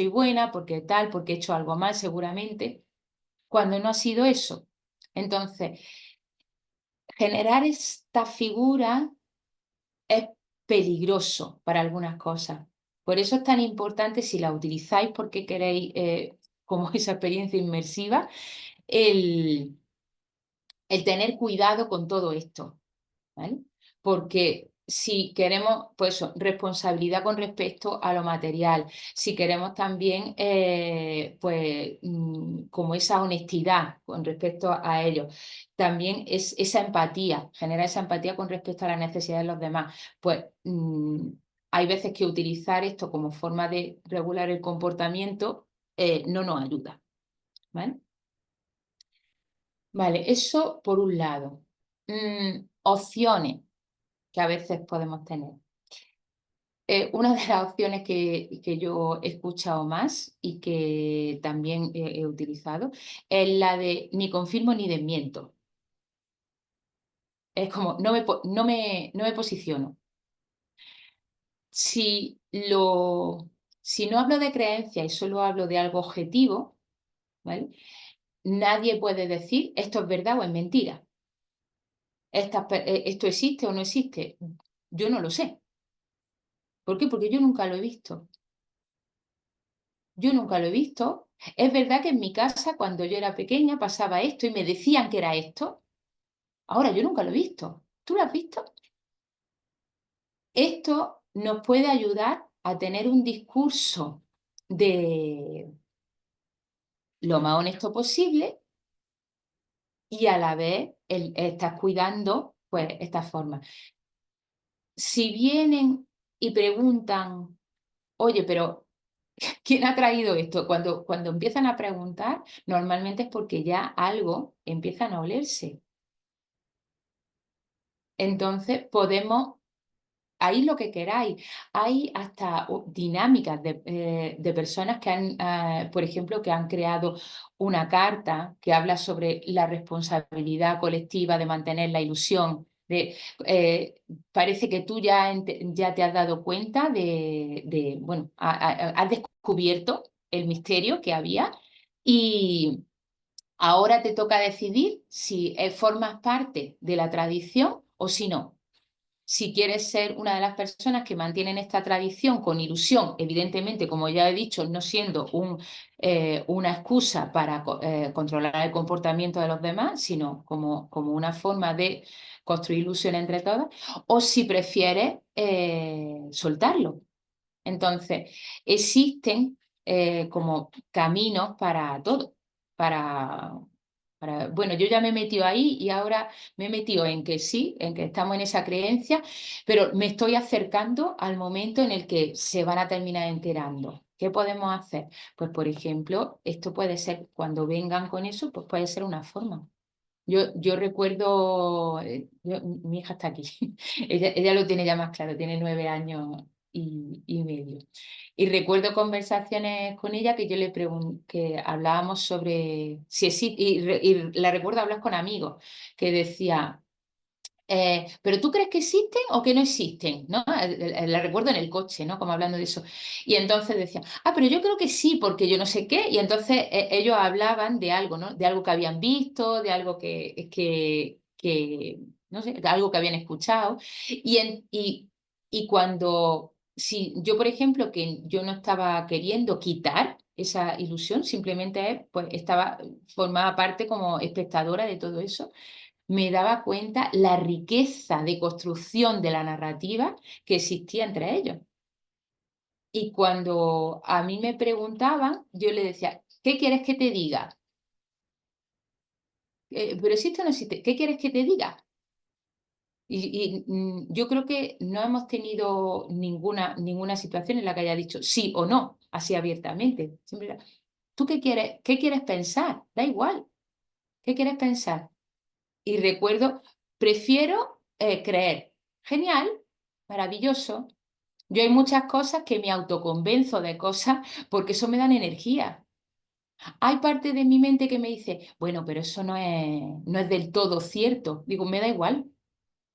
buena, porque tal, porque he hecho algo mal seguramente, cuando no ha sido eso. Entonces, generar esta figura es peligroso para algunas cosas. Por eso es tan importante, si la utilizáis porque queréis como esa experiencia inmersiva, el, el tener cuidado con todo esto, ¿vale? Porque si queremos, pues eso, responsabilidad con respecto a lo material, si queremos también, pues, como esa honestidad con respecto a ello, también es esa empatía, generar esa empatía con respecto a las necesidades de los demás, pues hay veces que utilizar esto como forma de regular el comportamiento no nos ayuda, ¿vale? Vale, eso por un lado. Opciones que a veces podemos tener. Una de las opciones que yo he escuchado más y que también he utilizado es la de ni confirmo ni desmiento. Es como no me posiciono. Si, si no hablo de creencia y solo hablo de algo objetivo, ¿vale? Nadie puede decir esto es verdad o es mentira. Esto existe o no existe. Yo no lo sé. ¿Por qué? Porque yo nunca lo he visto. Yo nunca lo he visto. Es verdad que en mi casa, cuando yo era pequeña, pasaba esto y me decían que era esto. Ahora yo nunca lo he visto. ¿Tú lo has visto? Esto nos puede ayudar a tener un discurso de lo más honesto posible y a la vez estás cuidando pues esta forma. Si vienen y preguntan, oye, pero ¿quién ha traído esto? Cuando empiezan a preguntar, normalmente es porque ya algo empiezan a olerse. Entonces podemos, ahí lo que queráis. Hay hasta dinámicas de personas que han, por ejemplo, que han creado una carta que habla sobre la responsabilidad colectiva de mantener la ilusión. Parece que tú ya te has dado cuenta bueno, has descubierto el misterio que había y ahora te toca decidir si formas parte de la tradición o si no. Si quieres ser una de las personas que mantienen esta tradición con ilusión, evidentemente, como ya he dicho, no siendo una excusa para controlar el comportamiento de los demás, sino como una forma de construir ilusión entre todas, o si prefieres soltarlo. Entonces, existen como caminos para todo, para, bueno, yo ya me he metido ahí y ahora me he metido en que sí, en que estamos en esa creencia, pero me estoy acercando al momento en el que se van a terminar enterando. ¿Qué podemos hacer? Pues, por ejemplo, esto puede ser, cuando vengan con eso, pues puede ser una forma. Yo recuerdo, mi hija está aquí, ella lo tiene ya más claro, tiene 9 años y medio. Y recuerdo conversaciones con ella que yo le pregunté, que hablábamos sobre si existe, y la recuerdo hablar con amigos, que decía, pero ¿tú crees que existen o que no existen? ¿No? La recuerdo en el coche, ¿no? Como hablando de eso. Y entonces decían, pero yo creo que sí, porque yo no sé qué. Y entonces ellos hablaban de algo, ¿no? De algo que habían visto, de algo que no sé, de algo que habían escuchado. Y cuando, si yo, por ejemplo, que yo no estaba queriendo quitar esa ilusión, simplemente pues formaba parte como espectadora de todo eso, me daba cuenta la riqueza de construcción de la narrativa que existía entre ellos. Y cuando a mí me preguntaban, yo le decía, ¿qué quieres que te diga? ¿Pero existe o no existe? ¿Qué quieres que te diga? Yo creo que no hemos tenido ninguna situación en la que haya dicho sí o no, así abiertamente. Siempre era, ¿tú qué quieres pensar? Da igual, ¿qué quieres pensar? Y recuerdo, prefiero creer. Genial, maravilloso. Yo hay muchas cosas que me autoconvenzo de cosas porque eso me dan energía. Hay parte de mi mente que me dice, bueno, pero eso no es del todo cierto. Digo, me da igual.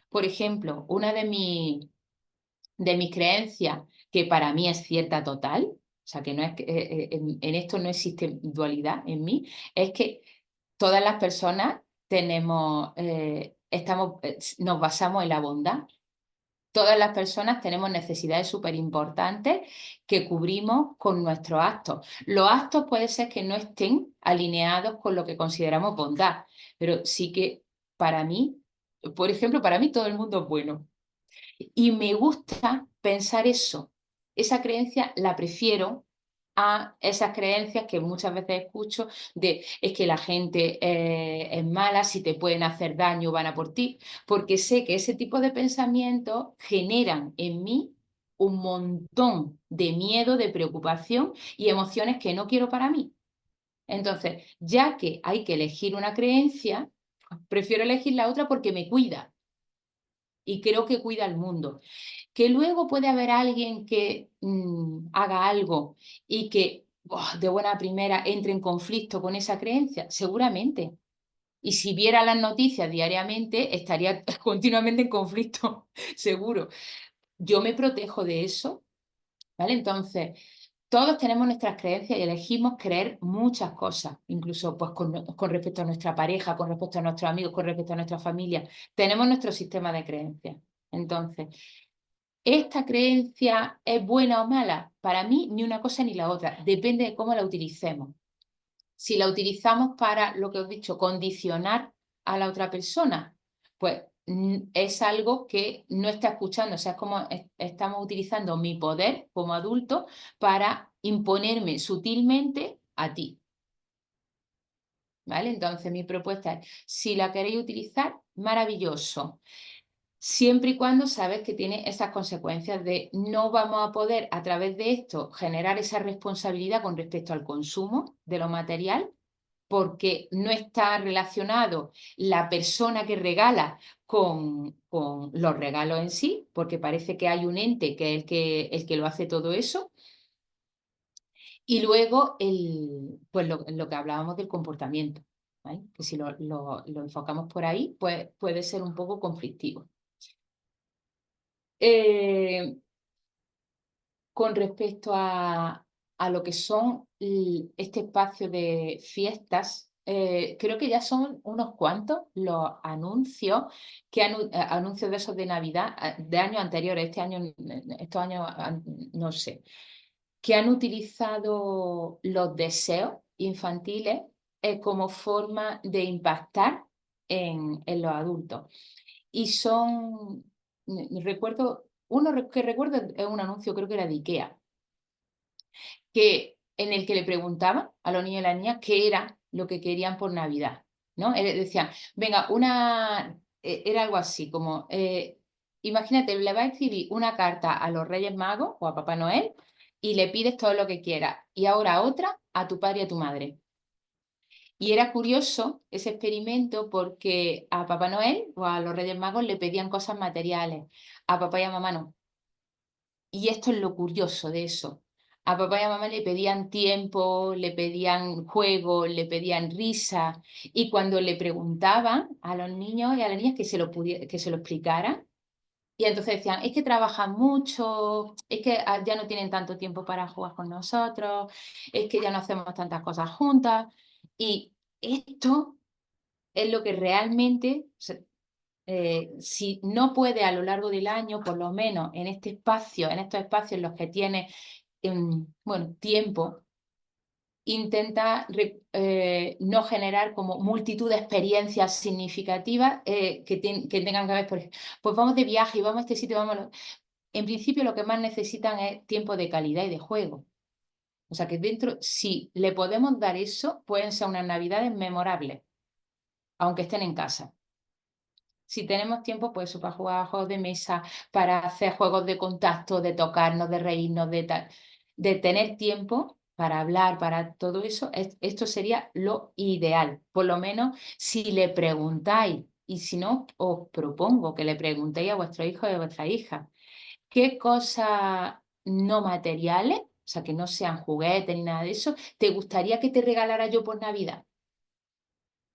Por ejemplo, una de mis creencias que para mí es cierta total, o sea, que no es en esto no existe dualidad en mí, es que todas las personas nos basamos en la bondad. Todas las personas tenemos necesidades súper importantes que cubrimos con nuestros actos. Los actos puede ser que no estén alineados con lo que consideramos bondad, pero sí que para mí, por ejemplo, para mí todo el mundo es bueno. Y me gusta pensar eso. Esa creencia la prefiero a esas creencias que muchas veces escucho de es que la gente es mala, si te pueden hacer daño van a por ti, porque sé que ese tipo de pensamientos generan en mí un montón de miedo, de preocupación y emociones que no quiero para mí. Entonces, ya que hay que elegir una creencia, prefiero elegir la otra porque me cuida y creo que cuida al mundo. Que luego puede haber alguien que haga algo y que de buena primera entre en conflicto con esa creencia, seguramente. Y si viera las noticias diariamente, estaría continuamente en conflicto, seguro. Yo me protejo de eso, ¿vale? Entonces, todos tenemos nuestras creencias y elegimos creer muchas cosas, incluso pues, con respecto a nuestra pareja, con respecto a nuestros amigos, con respecto a nuestra familia. Tenemos nuestro sistema de creencias. Entonces, ¿esta creencia es buena o mala? Para mí, ni una cosa ni la otra. Depende de cómo la utilicemos. Si la utilizamos para, lo que os he dicho, condicionar a la otra persona, pues es algo que no está escuchando. O sea, es como estamos utilizando mi poder como adulto para imponerme sutilmente a ti. ¿Vale? Entonces, mi propuesta es, si la queréis utilizar, maravilloso. Siempre y cuando sabes que tiene esas consecuencias de no vamos a poder a través de esto generar esa responsabilidad con respecto al consumo de lo material, porque no está relacionado la persona que regala con los regalos en sí, porque parece que hay un ente que es el que lo hace todo eso. Y luego pues lo que hablábamos del comportamiento, ¿vale? Que si lo enfocamos por ahí, pues puede ser un poco conflictivo. Eh, con respecto a lo que son este espacio de fiestas, creo que ya son unos cuantos los anuncios anuncios de esos de Navidad, de años anteriores, estos años, no sé, que han utilizado los deseos infantiles como forma de impactar en los adultos. Y que recuerdo es un anuncio, creo que era de IKEA, en el que le preguntaban a los niños y las niñas qué era lo que querían por Navidad, ¿no? Decían, venga, era algo así, como, imagínate, le vas a escribir una carta a los Reyes Magos o a Papá Noel y le pides todo lo que quieras, y ahora otra a tu padre y a tu madre. Y era curioso ese experimento porque a Papá Noel o a los Reyes Magos le pedían cosas materiales, a papá y a mamá no. Y esto es lo curioso de eso. A papá y a mamá le pedían tiempo, le pedían juego, le pedían risa. Y cuando le preguntaban a los niños y a las niñas que se lo explicaran, y entonces decían, es que trabajan mucho, es que ya no tienen tanto tiempo para jugar con nosotros, es que ya no hacemos tantas cosas juntas. Y esto es lo que realmente, si no puede a lo largo del año, por lo menos en este espacio, en estos espacios en los que tiene bueno, tiempo, intenta no generar como multitud de experiencias significativas que tengan que ver, pues vamos de viaje y vamos a este sitio, En principio lo que más necesitan es tiempo de calidad y de juego. O sea que dentro, si le podemos dar eso, pueden ser unas navidades memorables, aunque estén en casa. Si tenemos tiempo, pues eso, para jugar a juegos de mesa, para hacer juegos de contacto, de tocarnos, de reírnos, de tener tiempo para hablar, para todo eso, esto sería lo ideal. Por lo menos si le preguntáis, y si no, os propongo que le preguntéis a vuestro hijo y a vuestra hija, ¿qué cosas no materiales, o sea, que no sean juguetes ni nada de eso, te gustaría que te regalara yo por Navidad?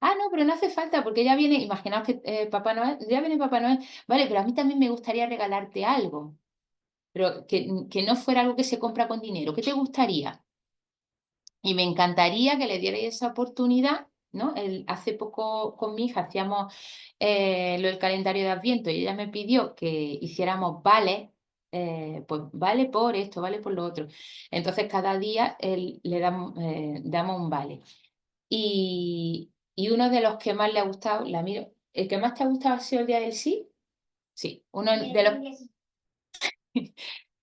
Ah, no, pero no hace falta porque ya viene, imaginaos que Papá Noel, ya viene Papá Noel, vale, pero a mí también me gustaría regalarte algo, pero que no fuera algo que se compra con dinero. ¿Qué te gustaría? Y me encantaría que le dierais esa oportunidad, ¿no? Hace poco con mi hija hacíamos lo del calendario de Adviento y ella me pidió que hiciéramos vale, pues vale por esto, vale por lo otro. Entonces cada día le damos un vale. Y uno de los que más le ha gustado, la miro, ¿el que más te ha gustado ha sido el día del sí? Sí, uno de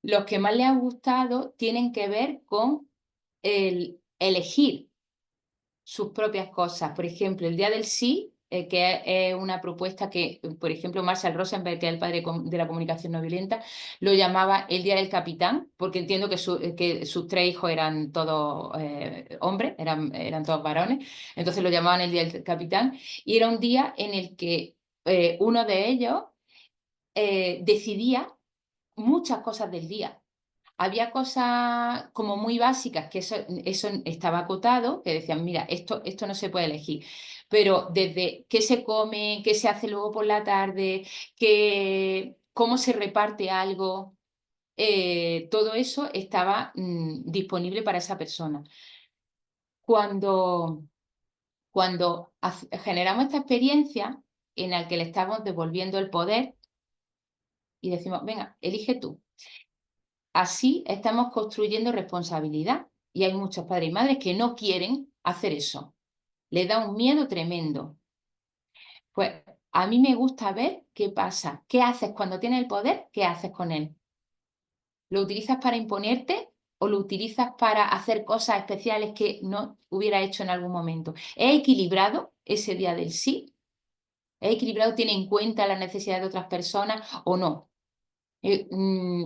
los que más le han gustado tienen que ver con el elegir sus propias cosas. Por ejemplo, el día del sí, que es una propuesta que, por ejemplo, Marshall Rosenberg, que es el padre de la comunicación no violenta, lo llamaba el día del capitán, porque entiendo que sus tres hijos eran todos hombres, eran todos varones, entonces lo llamaban el día del capitán, y era un día en el que uno de ellos decidía muchas cosas del día. Había cosas como muy básicas, que eso estaba acotado, que decían, mira, esto no se puede elegir. Pero desde qué se come, qué se hace luego por la tarde, cómo se reparte algo, todo eso estaba disponible para esa persona. Cuando, cuando generamos esta experiencia en la que le estamos devolviendo el poder y decimos, venga, elige tú. Así estamos construyendo responsabilidad y hay muchos padres y madres que no quieren hacer eso. Les da un miedo tremendo. Pues a mí me gusta ver qué pasa. ¿Qué haces cuando tienes el poder? ¿Qué haces con él? ¿Lo utilizas para imponerte o lo utilizas para hacer cosas especiales que no hubiera hecho en algún momento? ¿Es equilibrado ese día del sí? ¿Es equilibrado? ¿Tiene en cuenta las necesidades de otras personas o no?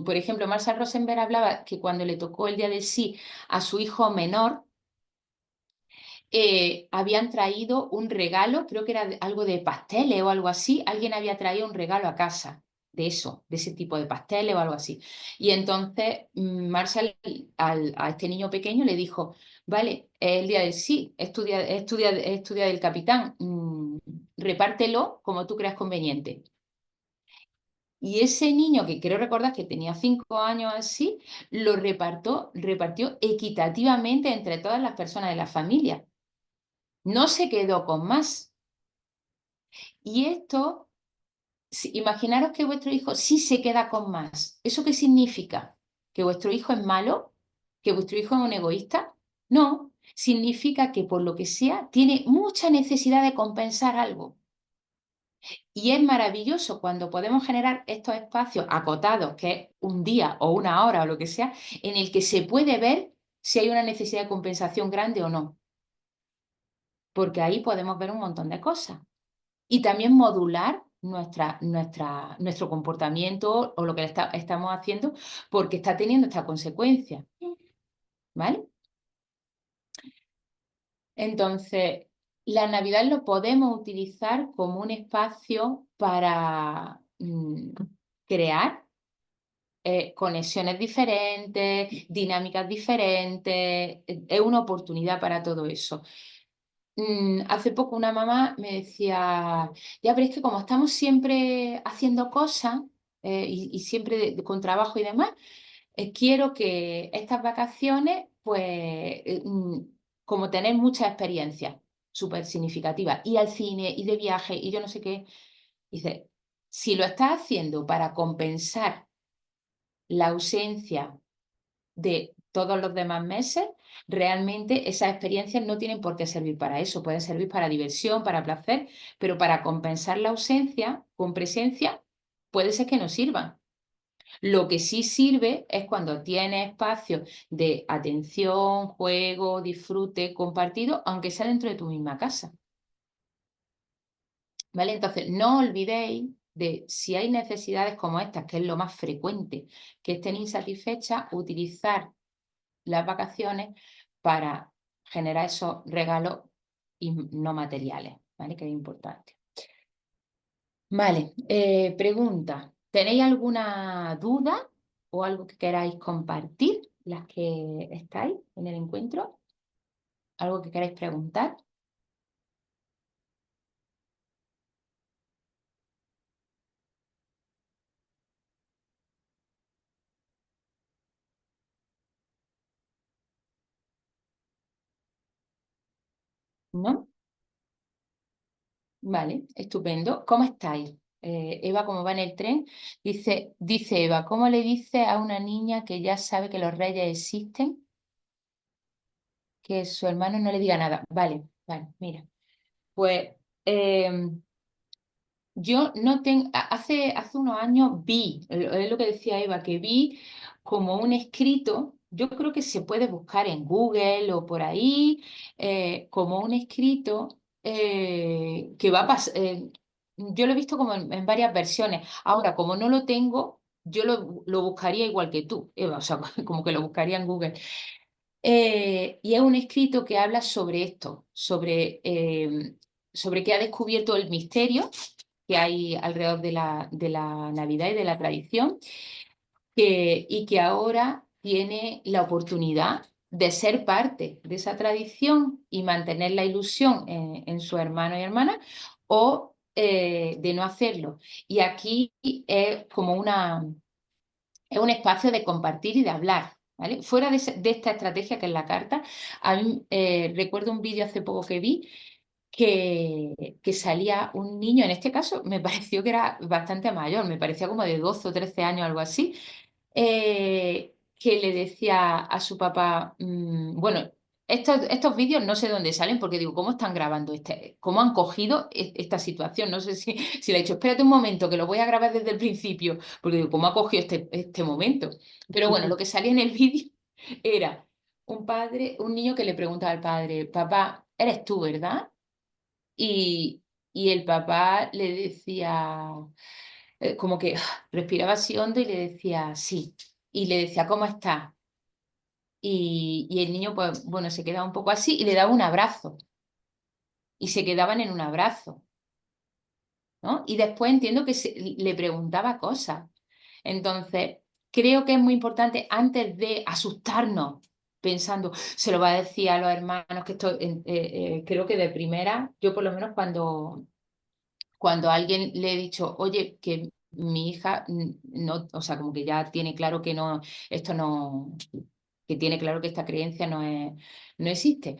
Por ejemplo, Marshall Rosenberg hablaba que cuando le tocó el día del sí a su hijo menor, habían traído un regalo, creo que era algo de pasteles o algo así, alguien había traído un regalo a casa de eso, de ese tipo de pasteles o algo así. Y entonces Marshall a este niño pequeño le dijo, vale, es el día del sí, estudia del capitán, repártelo como tú creas conveniente. Y ese niño, que creo recordar que tenía 5 años así, lo repartió equitativamente entre todas las personas de la familia. No se quedó con más. Y esto, imaginaros que vuestro hijo sí se queda con más. ¿Eso qué significa? ¿Que vuestro hijo es malo? ¿Que vuestro hijo es un egoísta? No, significa que por lo que sea tiene mucha necesidad de compensar algo. Y es maravilloso cuando podemos generar estos espacios acotados, que es un día o una hora o lo que sea, en el que se puede ver si hay una necesidad de compensación grande o no. Porque ahí podemos ver un montón de cosas. Y también modular nuestro comportamiento o lo que estamos haciendo porque está teniendo esta consecuencia. ¿Vale? Entonces, la Navidad lo podemos utilizar como un espacio para crear conexiones diferentes, dinámicas diferentes, es una oportunidad para todo eso. Hace poco una mamá me decía, ya, pero es que como estamos siempre haciendo cosas y siempre con trabajo y demás, quiero que estas vacaciones, pues, como tener muchas experiencias súper significativas, y al cine, y de viaje, y yo no sé qué. Dice, si lo estás haciendo para compensar la ausencia de todos los demás meses, realmente esas experiencias no tienen por qué servir para eso, pueden servir para diversión, para placer, pero para compensar la ausencia con presencia puede ser que no sirvan. Lo que sí sirve es cuando tienes espacio de atención, juego, disfrute, compartido, aunque sea dentro de tu misma casa. ¿Vale? Entonces, no olvidéis de si hay necesidades como estas, que es lo más frecuente, que estén insatisfechas, utilizar las vacaciones para generar esos regalos no materiales, ¿vale? Que es importante. Vale, pregunta, ¿tenéis alguna duda o algo que queráis compartir, las que estáis en el encuentro? ¿Algo que queráis preguntar? ¿No? Vale, estupendo. ¿Cómo estáis? Eva, ¿cómo va en el tren? Dice Eva, ¿cómo le dice a una niña que ya sabe que los reyes existen, que su hermano no le diga nada? Vale, vale, mira. Pues em, yo no tengo, hace unos años vi, es lo que decía Eva, que vi como un escrito, yo creo que se puede buscar en Google o por ahí, como un escrito que va a pasar, yo lo he visto como en varias versiones. Ahora, como no lo tengo, yo lo buscaría igual que tú, Eva, o sea, como que lo buscaría en Google. Y es un escrito que habla sobre esto, sobre que ha descubierto el misterio que hay alrededor de la Navidad y de la tradición, y que ahora tiene la oportunidad de ser parte de esa tradición y mantener la ilusión en su hermano y hermana, o de no hacerlo. Y aquí es como es un espacio de compartir y de hablar. ¿Vale? Fuera de esta estrategia que es la carta, a mí, recuerdo un vídeo hace poco que vi que salía un niño, en este caso me pareció que era bastante mayor, me parecía como de 12 o 13 años, algo así, que le decía a su papá, bueno, estos vídeos no sé dónde salen porque digo, ¿cómo están grabando cómo han cogido esta situación? No sé si le he dicho, espérate un momento, que lo voy a grabar desde el principio, porque digo, ¿cómo ha cogido este momento? Pero bueno, lo que salía en el vídeo era un niño que le preguntaba al padre, papá, eres tú, ¿verdad? Y el papá le decía, como que respiraba así hondo y le decía, sí. Y le decía, ¿cómo está? Y el niño, pues, bueno, se quedaba un poco así y le daba un abrazo. Y se quedaban en un abrazo, ¿no? Y después entiendo que le preguntaba cosas. Entonces, creo que es muy importante antes de asustarnos, pensando, se lo va a decir a los hermanos, que esto, creo que de primera, yo por lo menos cuando a alguien le he dicho, oye, que mi hija no, o sea, como que ya tiene claro que no, esto no, que tiene claro que esta creencia no existe.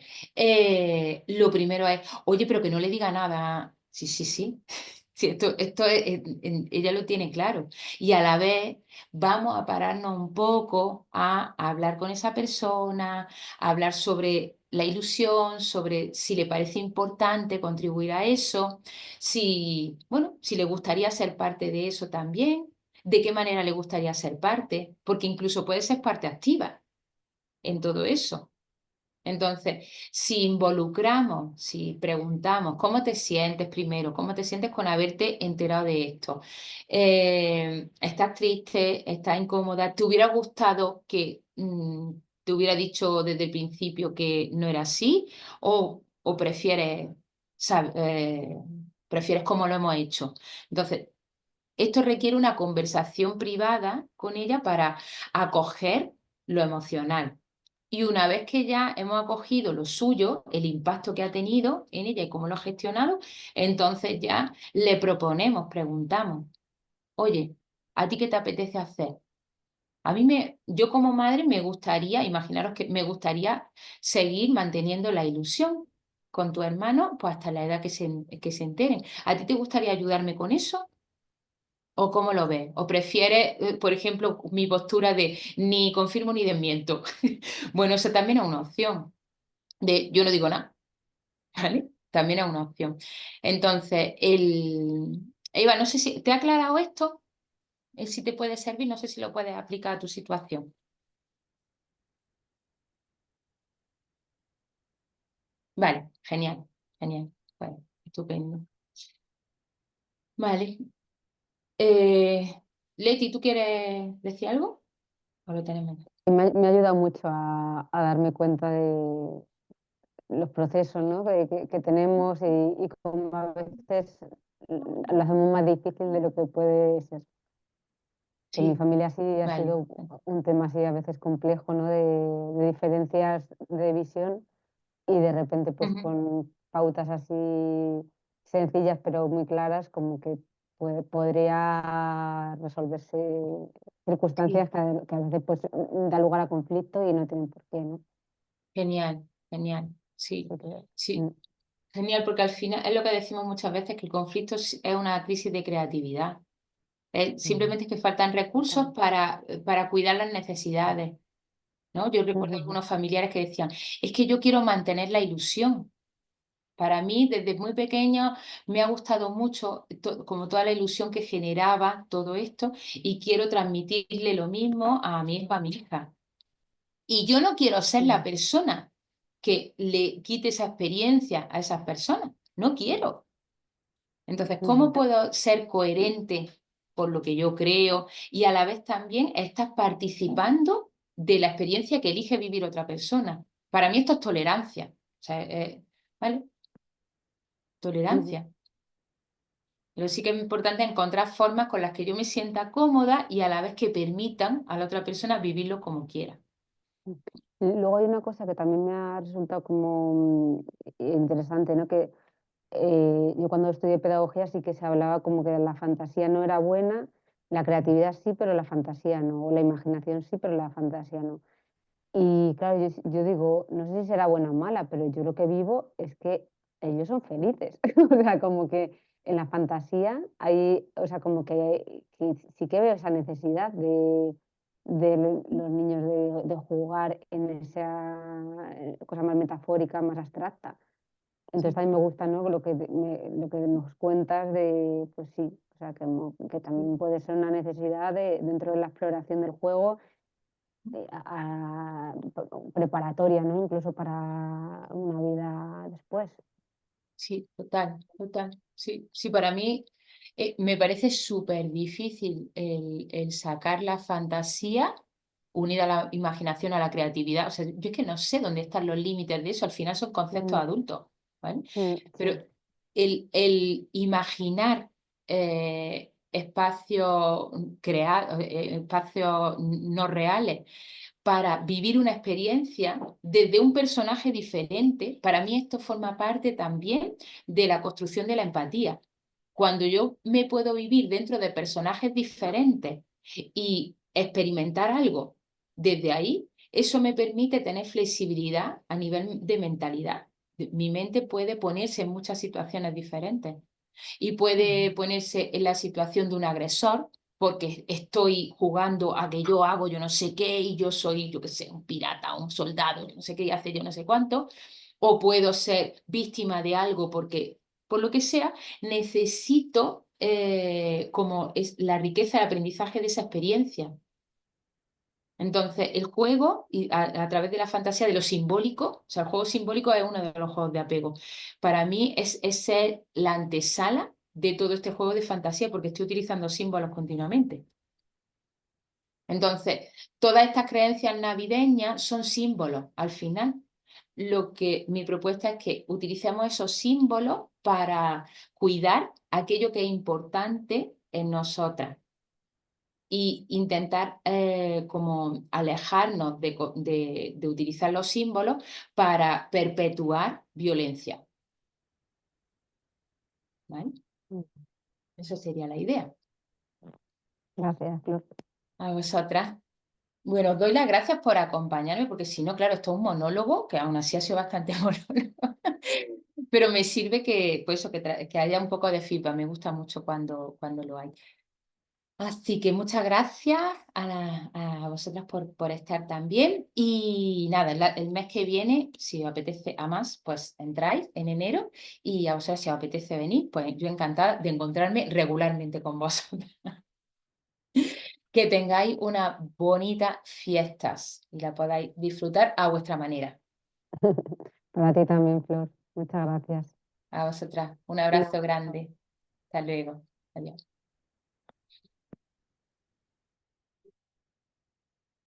Lo primero es, oye, pero que no le diga nada. Sí, sí, sí. Sí, ella lo tiene claro. Y a la vez vamos a pararnos un poco a hablar con esa persona, a hablar sobre la ilusión, sobre si le parece importante contribuir a eso, si, bueno, si le gustaría ser parte de eso también, de qué manera le gustaría ser parte, porque incluso puede ser parte activa en todo eso. Entonces, si involucramos, si preguntamos, ¿cómo te sientes primero? ¿Cómo te sientes con haberte enterado de esto? ¿Estás triste? ¿Estás incómoda? ¿Te hubiera gustado que te hubiera dicho desde el principio que no era así? ¿O prefieres, prefieres cómo lo hemos hecho? Entonces, esto requiere una conversación privada con ella para acoger lo emocional. Y una vez que ya hemos acogido lo suyo, el impacto que ha tenido en ella y cómo lo ha gestionado, entonces ya le proponemos, preguntamos, oye, ¿a ti qué te apetece hacer? Yo como madre me gustaría, imaginaros que me gustaría seguir manteniendo la ilusión con tu hermano, pues hasta la edad que se enteren. ¿A ti te gustaría ayudarme con eso? ¿O cómo lo ves? ¿O prefieres, por ejemplo, mi postura de ni confirmo ni desmiento? Bueno, eso también es una opción, de yo no digo nada, ¿vale? También es una opción. Entonces, Eva, no sé si te ha aclarado esto, si te puede servir, no sé si lo puedes aplicar a tu situación. Vale, genial, genial. Bueno, estupendo. Vale. Leti, ¿tú quieres decir algo? ¿O lo tenemos? Y me ha ayudado mucho a darme cuenta de los procesos, ¿no? que tenemos y cómo a veces lo hacemos más difícil de lo que puede ser. En mi Sí, familia sí ha vale. sido un tema así a veces complejo, ¿no? De diferencias de visión y de repente pues Ujú. con pautas así sencillas pero muy claras como que podría resolverse Sí, circunstancias que a veces pues da lugar a conflicto y no tienen por qué, ¿no? genial, genial. Sí, Así que, sí. Genial, porque al final es lo que decimos muchas veces, que el conflicto es una crisis de creatividad. Simplemente es que faltan recursos total. para cuidar las necesidades, ¿no? Yo recuerdo Ujú, algunos familiares que decían, es que yo quiero mantener la ilusión. Para mí, desde muy pequeña, me ha gustado mucho, como toda la ilusión que generaba todo esto, y quiero transmitirle lo mismo a mi hijo, a mi hija. Y yo no quiero ser la ujú, persona que le quite esa experiencia a esas personas. No quiero. Entonces, ¿cómo ujú, puedo ser coherente por lo que yo creo y a la vez también estar participando de la experiencia que elige vivir otra persona? Para mí esto es tolerancia. O sea, ¿vale? ujú. Tolerancia. Pero sí que es importante encontrar formas con las que yo me sienta cómoda y a la vez que permitan a la otra persona vivirlo como quiera. Y luego hay una cosa que también me ha resultado como interesante, ¿no? Que yo cuando estudié pedagogía sí que se hablaba como que la fantasía no era buena, la creatividad sí, pero la fantasía no, o la imaginación sí, pero la fantasía no. Y claro, yo digo, no sé si será buena o mala, pero yo lo que vivo es que ellos son felices. O sea, como que en la fantasía hay, o sea, como que sí que veo esa necesidad de los niños de jugar en esa cosa más metafórica, más abstracta. Entonces Sí, también me gusta, ¿no? Lo que nos cuentas de, pues sí, o sea, que también puede ser una necesidad dentro de la exploración del juego preparatoria, ¿no? Incluso para una vida después. sí, total, total. Sí, sí, para mí me parece súper difícil el sacar la fantasía unida a la imaginación, a la creatividad. O sea, yo es que no sé dónde están los límites de eso. Al final son conceptos Mm, adultos, ¿vale? sí. Pero el imaginar espacios creados, espacios no reales para vivir una experiencia desde un personaje diferente, para mí esto forma parte también de la construcción de la empatía. Cuando yo me puedo vivir dentro de personajes diferentes y experimentar algo desde ahí, eso me permite tener flexibilidad a nivel de mentalidad. Mi mente puede ponerse en muchas situaciones diferentes y puede Ujú, ponerse en la situación de un agresor porque estoy jugando a que yo hago yo no sé qué y yo soy, yo qué sé, un pirata, un soldado, no sé qué y hace yo no sé cuánto, o puedo ser víctima de algo porque, por lo que sea, necesito como es la riqueza de aprendizaje de esa experiencia. Entonces, el juego, y a través de la fantasía de lo simbólico, o sea, el juego simbólico es uno de los juegos de apego. Para mí es ser la antesala de todo este juego de fantasía, porque estoy utilizando símbolos continuamente. Entonces, todas estas creencias navideñas son símbolos al final. Lo que mi propuesta es que utilicemos esos símbolos para cuidar aquello que es importante en nosotras y intentar como alejarnos de utilizar los símbolos para perpetuar violencia. ¿Vale? Eso sería la idea. Gracias, Flor. A vosotras. Bueno, os doy las gracias por acompañarme, porque si no, claro, esto es un monólogo, que aún así ha sido bastante monólogo, pero me sirve que, pues eso, que haya un poco de feedback, me gusta mucho cuando lo hay. Así que muchas gracias a vosotras por estar también. Y nada, el mes que viene, si os apetece a más, pues entráis en enero. Y a vosotras, si os apetece venir, pues yo encantada de encontrarme regularmente con vosotras. Que tengáis unas bonitas fiestas y la podáis disfrutar a vuestra manera. Para ti también, Flor. Muchas gracias. A vosotras, un Un abrazo abrazo. grande. Hasta luego. Adiós.